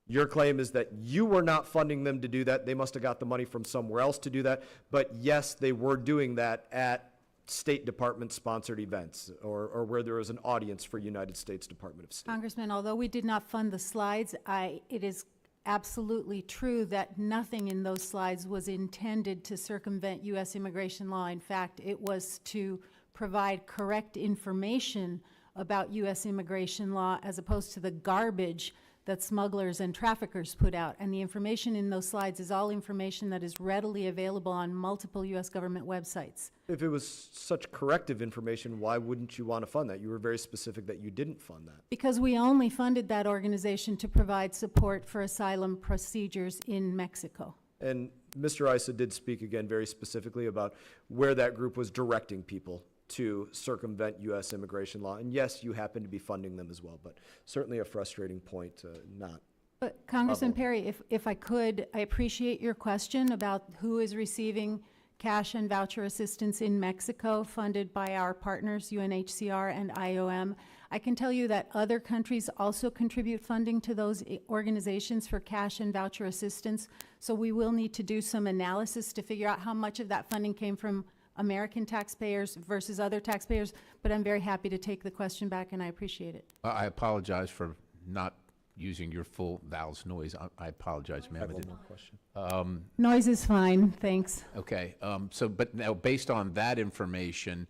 Your claim is that you were not funding them to do that. They must have got the money from somewhere else to do that. But yes, they were doing that at State Department-sponsored events or where there was an audience for United States Department of State. Congressman, although we did not fund the slides, it is absolutely true that nothing in those slides was intended to circumvent U.S. immigration law. In fact, it was to provide correct information about U.S. immigration law as opposed to the garbage that smugglers and traffickers put out. And the information in those slides is all information that is readily available on multiple U.S. government websites. If it was such corrective information, why wouldn't you want to fund that? You were very specific that you didn't fund that. Because we only funded that organization to provide support for asylum procedures in Mexico. And Mr. Issa did speak again very specifically about where that group was directing people to circumvent U.S. immigration law. And yes, you happen to be funding them as well, but certainly a frustrating point to not. But Congressman Perry, if I could, I appreciate your question about who is receiving cash and voucher assistance in Mexico funded by our partners, UNHCR and IOM. I can tell you that other countries also contribute funding to those organizations for cash and voucher assistance. So we will need to do some analysis to figure out how much of that funding came from American taxpayers versus other taxpayers, but I'm very happy to take the question back, and I appreciate it. I apologize for not using your full Valls Noyes. I apologize, ma'am. I have one more question. Noise is fine, thanks. Okay, but now, based on that information,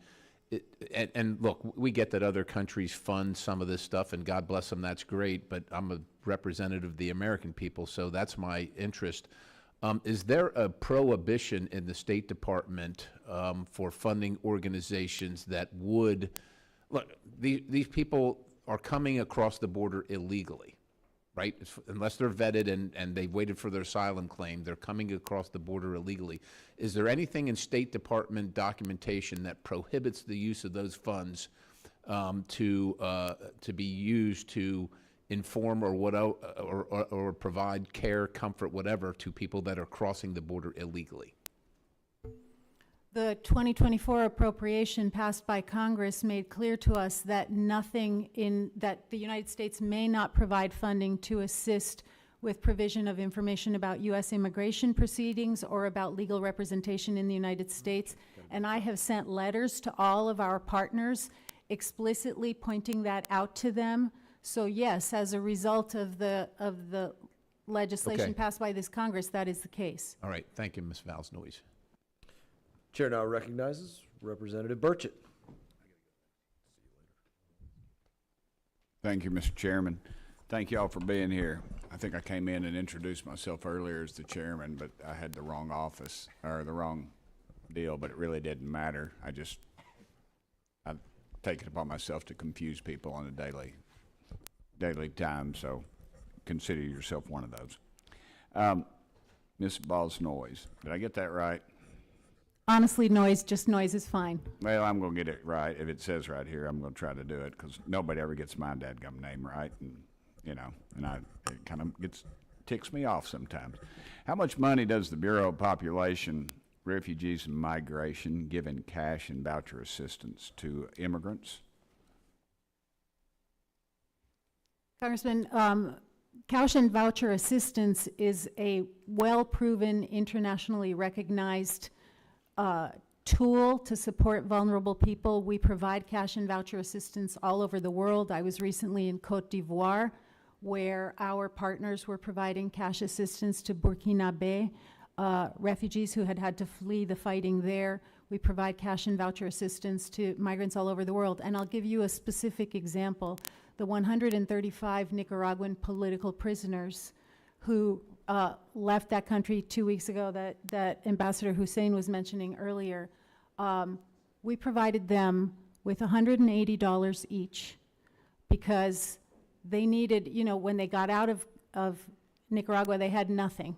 and look, we get that other countries fund some of this stuff, and God bless them, that's great, but I'm a representative of the American people, so that's my interest. Is there a prohibition in the State Department for funding organizations that would, look, these people are coming across the border illegally, right? Unless they're vetted and they've waited for their asylum claim, they're coming across the border illegally. Is there anything in State Department documentation that prohibits the use of those funds to be used to inform or provide care, comfort, whatever, to people that are crossing the border illegally? The 2024 appropriation passed by Congress made clear to us that that the United States may not provide funding to assist with provision of information about U.S. immigration proceedings or about legal representation in the United States. And I have sent letters to all of our partners explicitly pointing that out to them. So yes, as a result of the legislation passed by this Congress, that is the case. All right, thank you, Ms. Valls Noyes. Chair now recognizes Representative Burchett. Thank you, Mr. Chairman. Thank you all for being here. I think I came in and introduced myself earlier as the chairman, but I had the wrong office, or the wrong deal, but it really didn't matter. I take it upon myself to confuse people on a daily time, so consider yourself one of those. Ms. Valls Noyes, did I get that right? Honestly, Noise is fine. Well, I'm going to get it right. If it says right here, I'm going to try to do it, because nobody ever gets my dadgum name right, and it kind of ticks me off sometimes. How much money does the Bureau of Population, Refugees, and Migration give in cash and voucher assistance to immigrants? Congressman, cash and voucher assistance is a well-proven, internationally recognized tool to support vulnerable people. We provide cash and voucher assistance all over the world. I was recently in Cote d'Ivoire, where our partners were providing cash assistance to Burkinabe refugees who had had to flee the fighting there. We provide cash and voucher assistance to migrants all over the world. And I'll give you a specific example. The 135 Nicaraguan political prisoners who left that country 2 weeks ago that Ambassador Hussain was mentioning earlier, we provided them with $180 each because they needed, you know, when they got out of Nicaragua, they had nothing.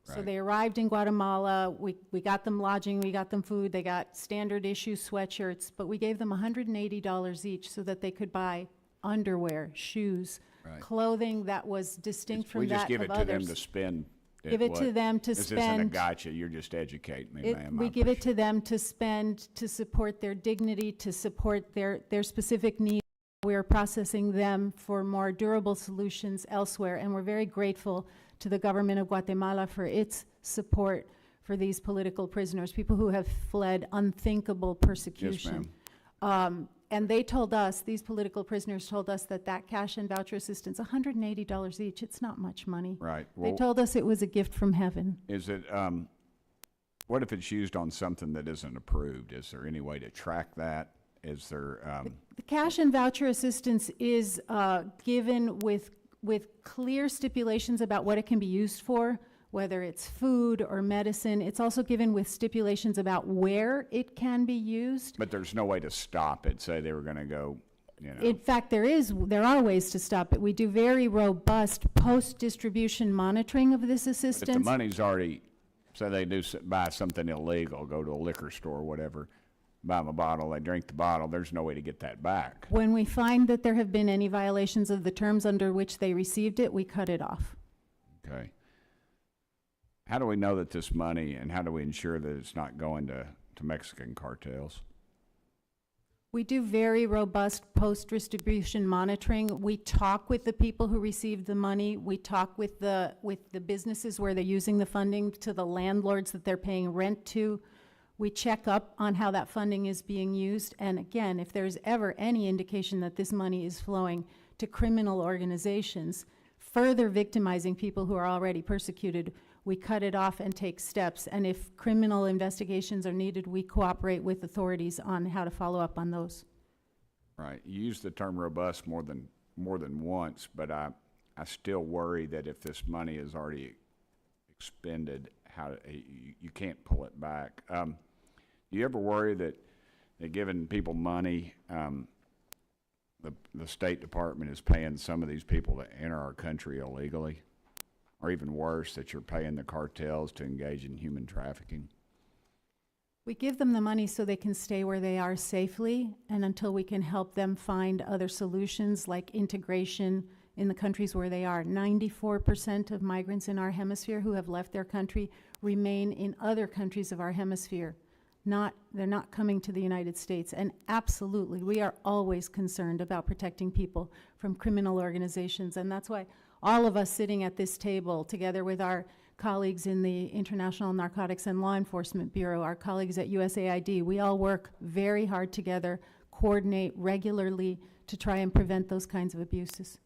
So Right. they arrived in Guatemala, we got them lodging, we got them food, they got standard issue sweatshirts, but we gave them $180 each so that they could buy underwear, shoes, Right. clothing that was distinct from We just that give of it to them others. to spend. at Give it to what? them to This isn't a spend. gotcha, you're just educating me, ma'am. We I give it appreciate to them to spend, to support their dignity, to support their specific needs. We are processing them for more durable solutions elsewhere, and we're very grateful to the government of Guatemala for its support for these political prisoners, people who have fled unthinkable persecution. And they told us, these political prisoners told us that cash and voucher assistance, $180 each, it's not much money. Right. They Well, told us it was a gift from heaven. is it, what if it's used on something that isn't approved? Is there any way to track that? Is there, The cash and voucher assistance is given with clear stipulations about what it can be used for, whether it's food or medicine. It's also given with stipulations about where it can be used. but there's no way to stop it, say they were gonna go, you know? In fact, there are ways to stop it. We do very robust post-distribution monitoring of this If the assistance. money's already, say they do buy something illegal, go to a liquor store or whatever, buy them a bottle, they drink the bottle, there's no way to get that back. When we find that there have been any violations of the terms under which they received it, we cut it off. Okay. How do we know that this money, and how do we ensure that it's not going to Mexican cartels? We do very robust post-distribution monitoring. We talk with the people who received the money. We talk with the businesses where they're using the funding, to the landlords that they're paying rent to. We check up on how that funding is being used. And again, if there's ever any indication that this money is flowing to criminal organizations, further victimizing people who are already persecuted, we cut it off and take steps. And if criminal investigations are needed, we cooperate with authorities on how to follow up on those. Right. You use the term robust more than once, but I still worry that if this money is already expended, you can't pull it back. Do you ever worry that giving people money, the State Department is paying some of these people to enter our country illegally? Or even worse, that you're paying the cartels to engage in human trafficking? We give them the money so they can stay where they are safely, and until we can help them find other solutions like integration in the countries where they are. 94% of migrants in our hemisphere who have left their country remain in other countries of our hemisphere. They're not coming to the United States. And absolutely, we are always concerned about protecting people from criminal organizations. And that's why all of us sitting at this table, together with our colleagues in the International Narcotics and Law Enforcement Bureau, our colleagues at USAID, we all work very hard together, coordinate regularly to try and prevent those kinds of abuses.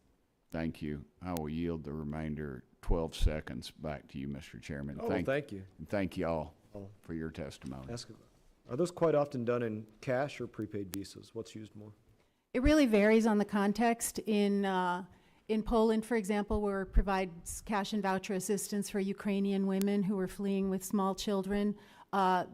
Thank you. I will yield the remainder 12 seconds back to you, Mr. Chairman. Oh, thank you. And thank you all Oh. for your testimony. Are those quite often done in cash or prepaid visas? What's used more? It really varies on the context. In Poland, for example, where it provides cash and voucher assistance for Ukrainian women who were fleeing with small children,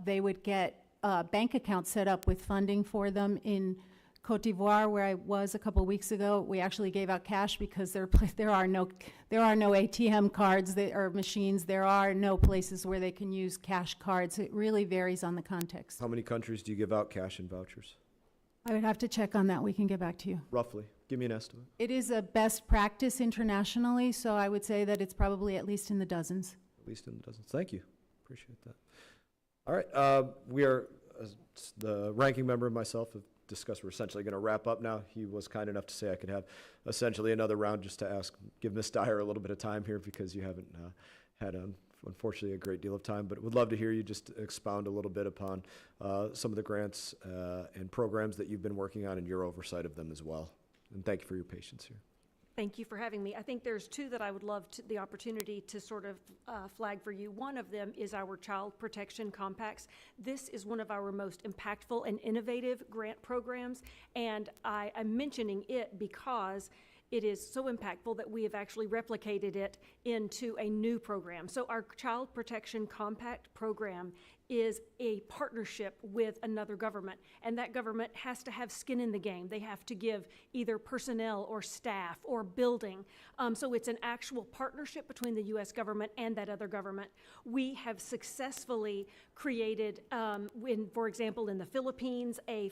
they would get bank accounts set up with funding for them. In Cote d'Ivoire, where I was a couple weeks ago, we actually gave out cash because there are no ATM cards or machines. There are no places where they can use cash cards. It really varies on the context. How many countries do you give out cash and vouchers? I would have to check on that. We can get back to you. Roughly. Give me an estimate. It is a best practice internationally, so I would say that it's probably at least in the dozens. At least in the dozens. Thank you. Appreciate that. All right. We are the ranking member and myself have discussed, we're essentially going to wrap up now. He was kind enough to say I could have essentially another round just to give Ms. Dyer a little bit of time here because you haven't had, unfortunately, a great deal of time. But would love to hear you just expound a little bit upon some of the grants and programs that you've been working on and your oversight of them as well. And thank you for your patience here. Thank you for having me. I think there's two that I would love the opportunity to sort of flag for you. One of them is our Child Protection Compacts. This is one of our most impactful and innovative grant programs, and I'm mentioning it because it is so impactful that we have actually replicated it into a new program. So our Child Protection Compact program is a partnership with another government, and that government has to have skin in the game. They have to give either personnel or staff or building. So it's an actual partnership between the U.S. government and that other government. We have successfully created, for example, in the Philippines, a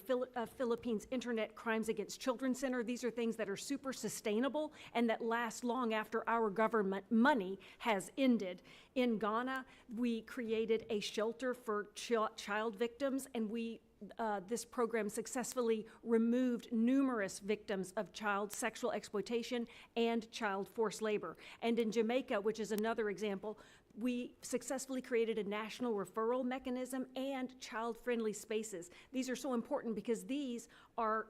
Philippines Internet Crimes Against Children Center. These are things that are super sustainable and that last long after our government money has ended. In Ghana, we created a shelter for child victims, and this program successfully removed numerous victims of child sexual exploitation and child forced labor. And in Jamaica, which is another example, we successfully created a national referral mechanism and child-friendly spaces. These are so important because these are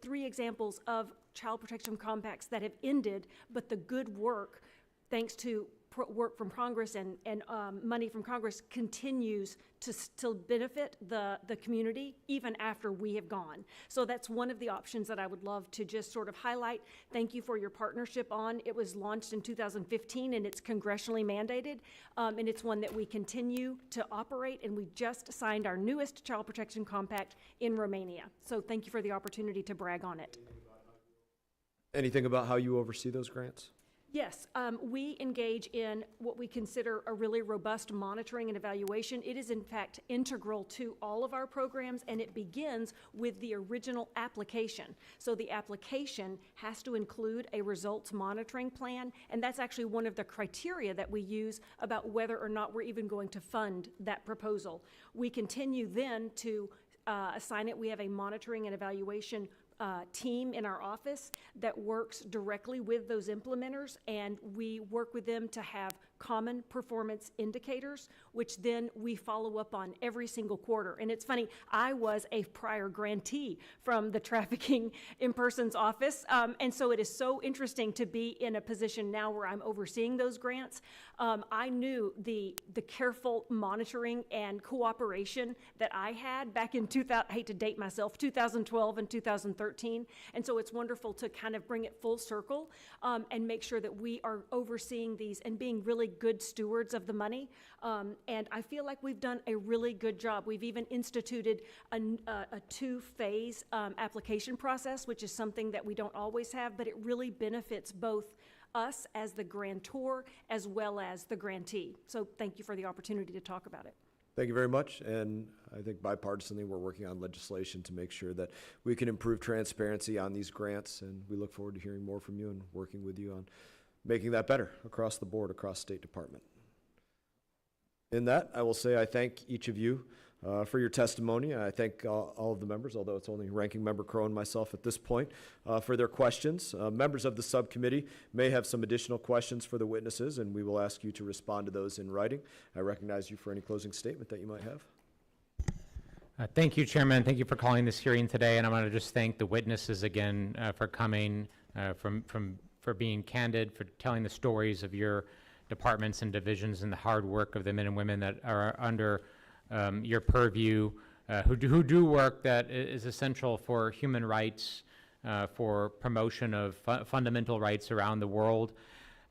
three examples of child protection compacts that have ended, but the good work, thanks to work from Congress and money from Congress, continues to still benefit the community even after we have gone. So that's one of the options that I would love to just sort of highlight. Thank you for your partnership on. It was launched in 2015 and it's congressionally mandated, and it's one that we continue to operate, and we just signed our newest Child Protection Compact in Romania. So thank you for the opportunity to brag on it. Anything about how you oversee those grants? Yes, we engage in what we consider a really robust monitoring and evaluation. It is in fact integral to all of our programs, and it begins with the original application. So the application has to include a results monitoring plan, and that's actually one of the criteria that we use about whether or not we're even going to fund that proposal. We continue then to assign it. We have a monitoring and evaluation team in our office that works directly with those implementers, and we work with them to have common performance indicators, which then we follow up on every single quarter. And it's funny, I was a prior grantee from the Trafficking in Persons office, and so it is so interesting to be in a position now where I'm overseeing those grants. I knew the careful monitoring and cooperation that I had back in I hate to date myself, 2012 and 2013, and so it's wonderful to kind of bring it full circle and make sure that we are overseeing these and being really good stewards of the money, and I feel like we've done a really good job. We've even instituted a two-phase application process, which is something that we don't always have, but it really benefits both us as the grantor as well as the grantee. So thank you for the opportunity to talk about it. Thank you very much, and I think bipartisanly we're working on legislation to make sure that we can improve transparency on these grants, and we look forward to hearing more from you and working with you on making that better across the board, across State Department. In that, I will say I thank each of you for your testimony. I thank all of the members, although it's only Ranking Member Crow and myself at this point, for their questions. Members of the subcommittee may have some additional questions for the witnesses, and we will ask you to respond to those in writing. I recognize you for any closing statement that you might have. Thank you, Chairman. Thank you for calling this hearing today, and I want to just thank the witnesses again for coming, for being candid, for telling the stories of your departments and divisions and the hard work of the men and women that are under your purview, who do work that is essential for human rights, for promotion of fundamental rights around the world.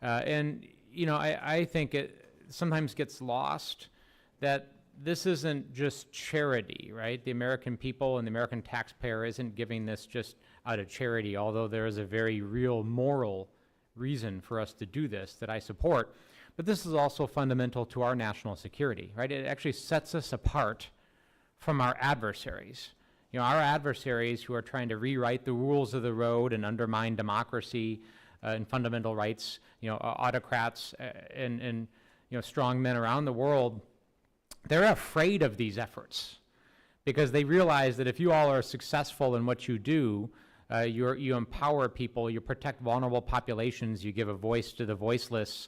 And, you know, I think it sometimes gets lost that this isn't just charity, right? The American people and the American taxpayer isn't giving this just out of charity, although there is a very real moral reason for us to do this that I support. But this is also fundamental to our national security, right? It actually sets us apart from our adversaries. You know, our adversaries who are trying to rewrite the rules of the road and undermine democracy and fundamental rights, you know, autocrats and you know, strong men around the world, they're afraid of these efforts. because they realize that if you all are successful in what you do, you empower people, you protect vulnerable populations, you give a voice to the voiceless,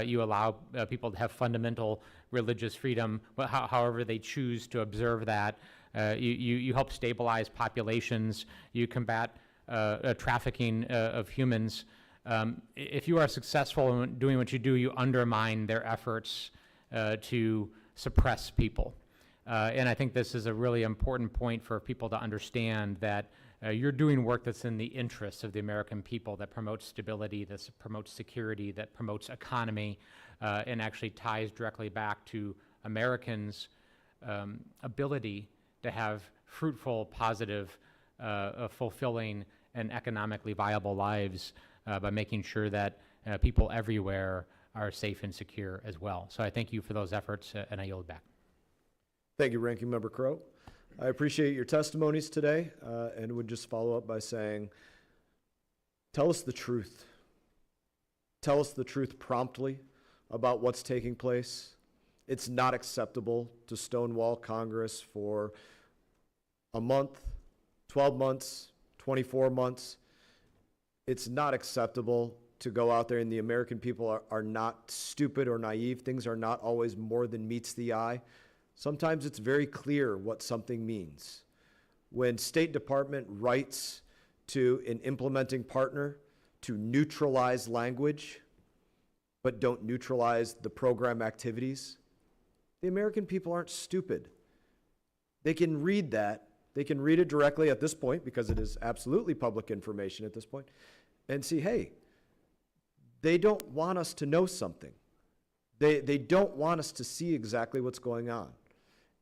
you allow people to have fundamental religious freedom, however they choose to observe that. You help stabilize populations, you combat trafficking of humans. If you are successful in doing what you do, you undermine their efforts to suppress people. And I think this is a really important point for people to understand, that you're doing work that's in the interests of the American people, that promotes stability, that promotes security, that promotes economy, and actually ties directly back to Americans' ability to have fruitful, positive, fulfilling, and economically viable lives by making sure that people everywhere are safe and secure as well. So I thank you for those efforts, and I yield back. Thank you, Ranking Member Crow. I appreciate your testimonies today, and would just follow up by saying, tell us the truth. Tell us the truth promptly about what's taking place. It's not acceptable to stonewall Congress for a month, 12 months, 24 months. It's not acceptable to go out there, and the American people are not stupid or naive. Things are not always more than meets the eye. Sometimes it's very clear what something means. When State Department writes to an implementing partner to neutralize language, but don't neutralize the program activities, the American people aren't stupid. They can read that. They can read it directly at this point, because it is absolutely public information at this point, and see, hey, they don't want us to know something. They don't want us to see exactly what's going on.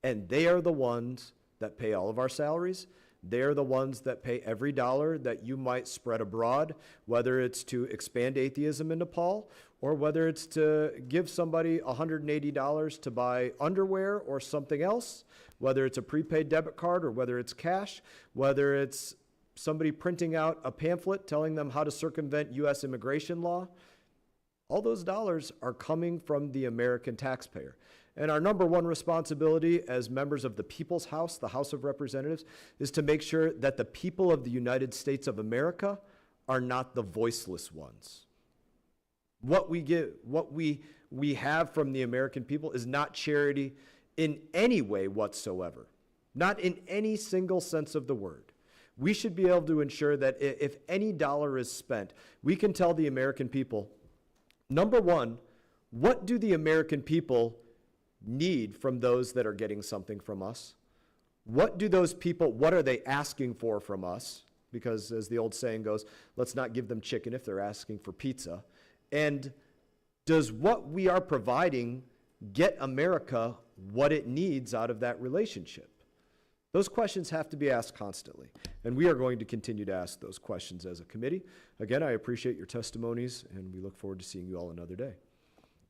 And they are the ones that pay all of our salaries. They're the ones that pay every dollar that you might spread abroad, whether it's to expand atheism in Nepal, or whether it's to give somebody $180 to buy underwear or something else, whether it's a prepaid debit card or whether it's cash, whether it's somebody printing out a pamphlet telling them how to circumvent U.S. immigration law. All those dollars are coming from the American taxpayer. And our number one responsibility as members of the People's House, the House of Representatives, is to make sure that the people of the United States of America are not the voiceless ones. What we have from the American people is not charity in any way whatsoever, not in any single sense of the word. We should be able to ensure that if any dollar is spent, we can tell the American people, number one, what do the American people need from those that are getting something from us? What do those people, what are they asking for from us? Because as the old saying goes, let's not give them chicken if they're asking for pizza. And does what we are providing get America what it needs out of that relationship? Those questions have to be asked constantly, and we are going to continue to ask those questions as a committee. Again, I appreciate your testimonies, and we look forward to seeing you all another day.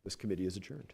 This committee is adjourned.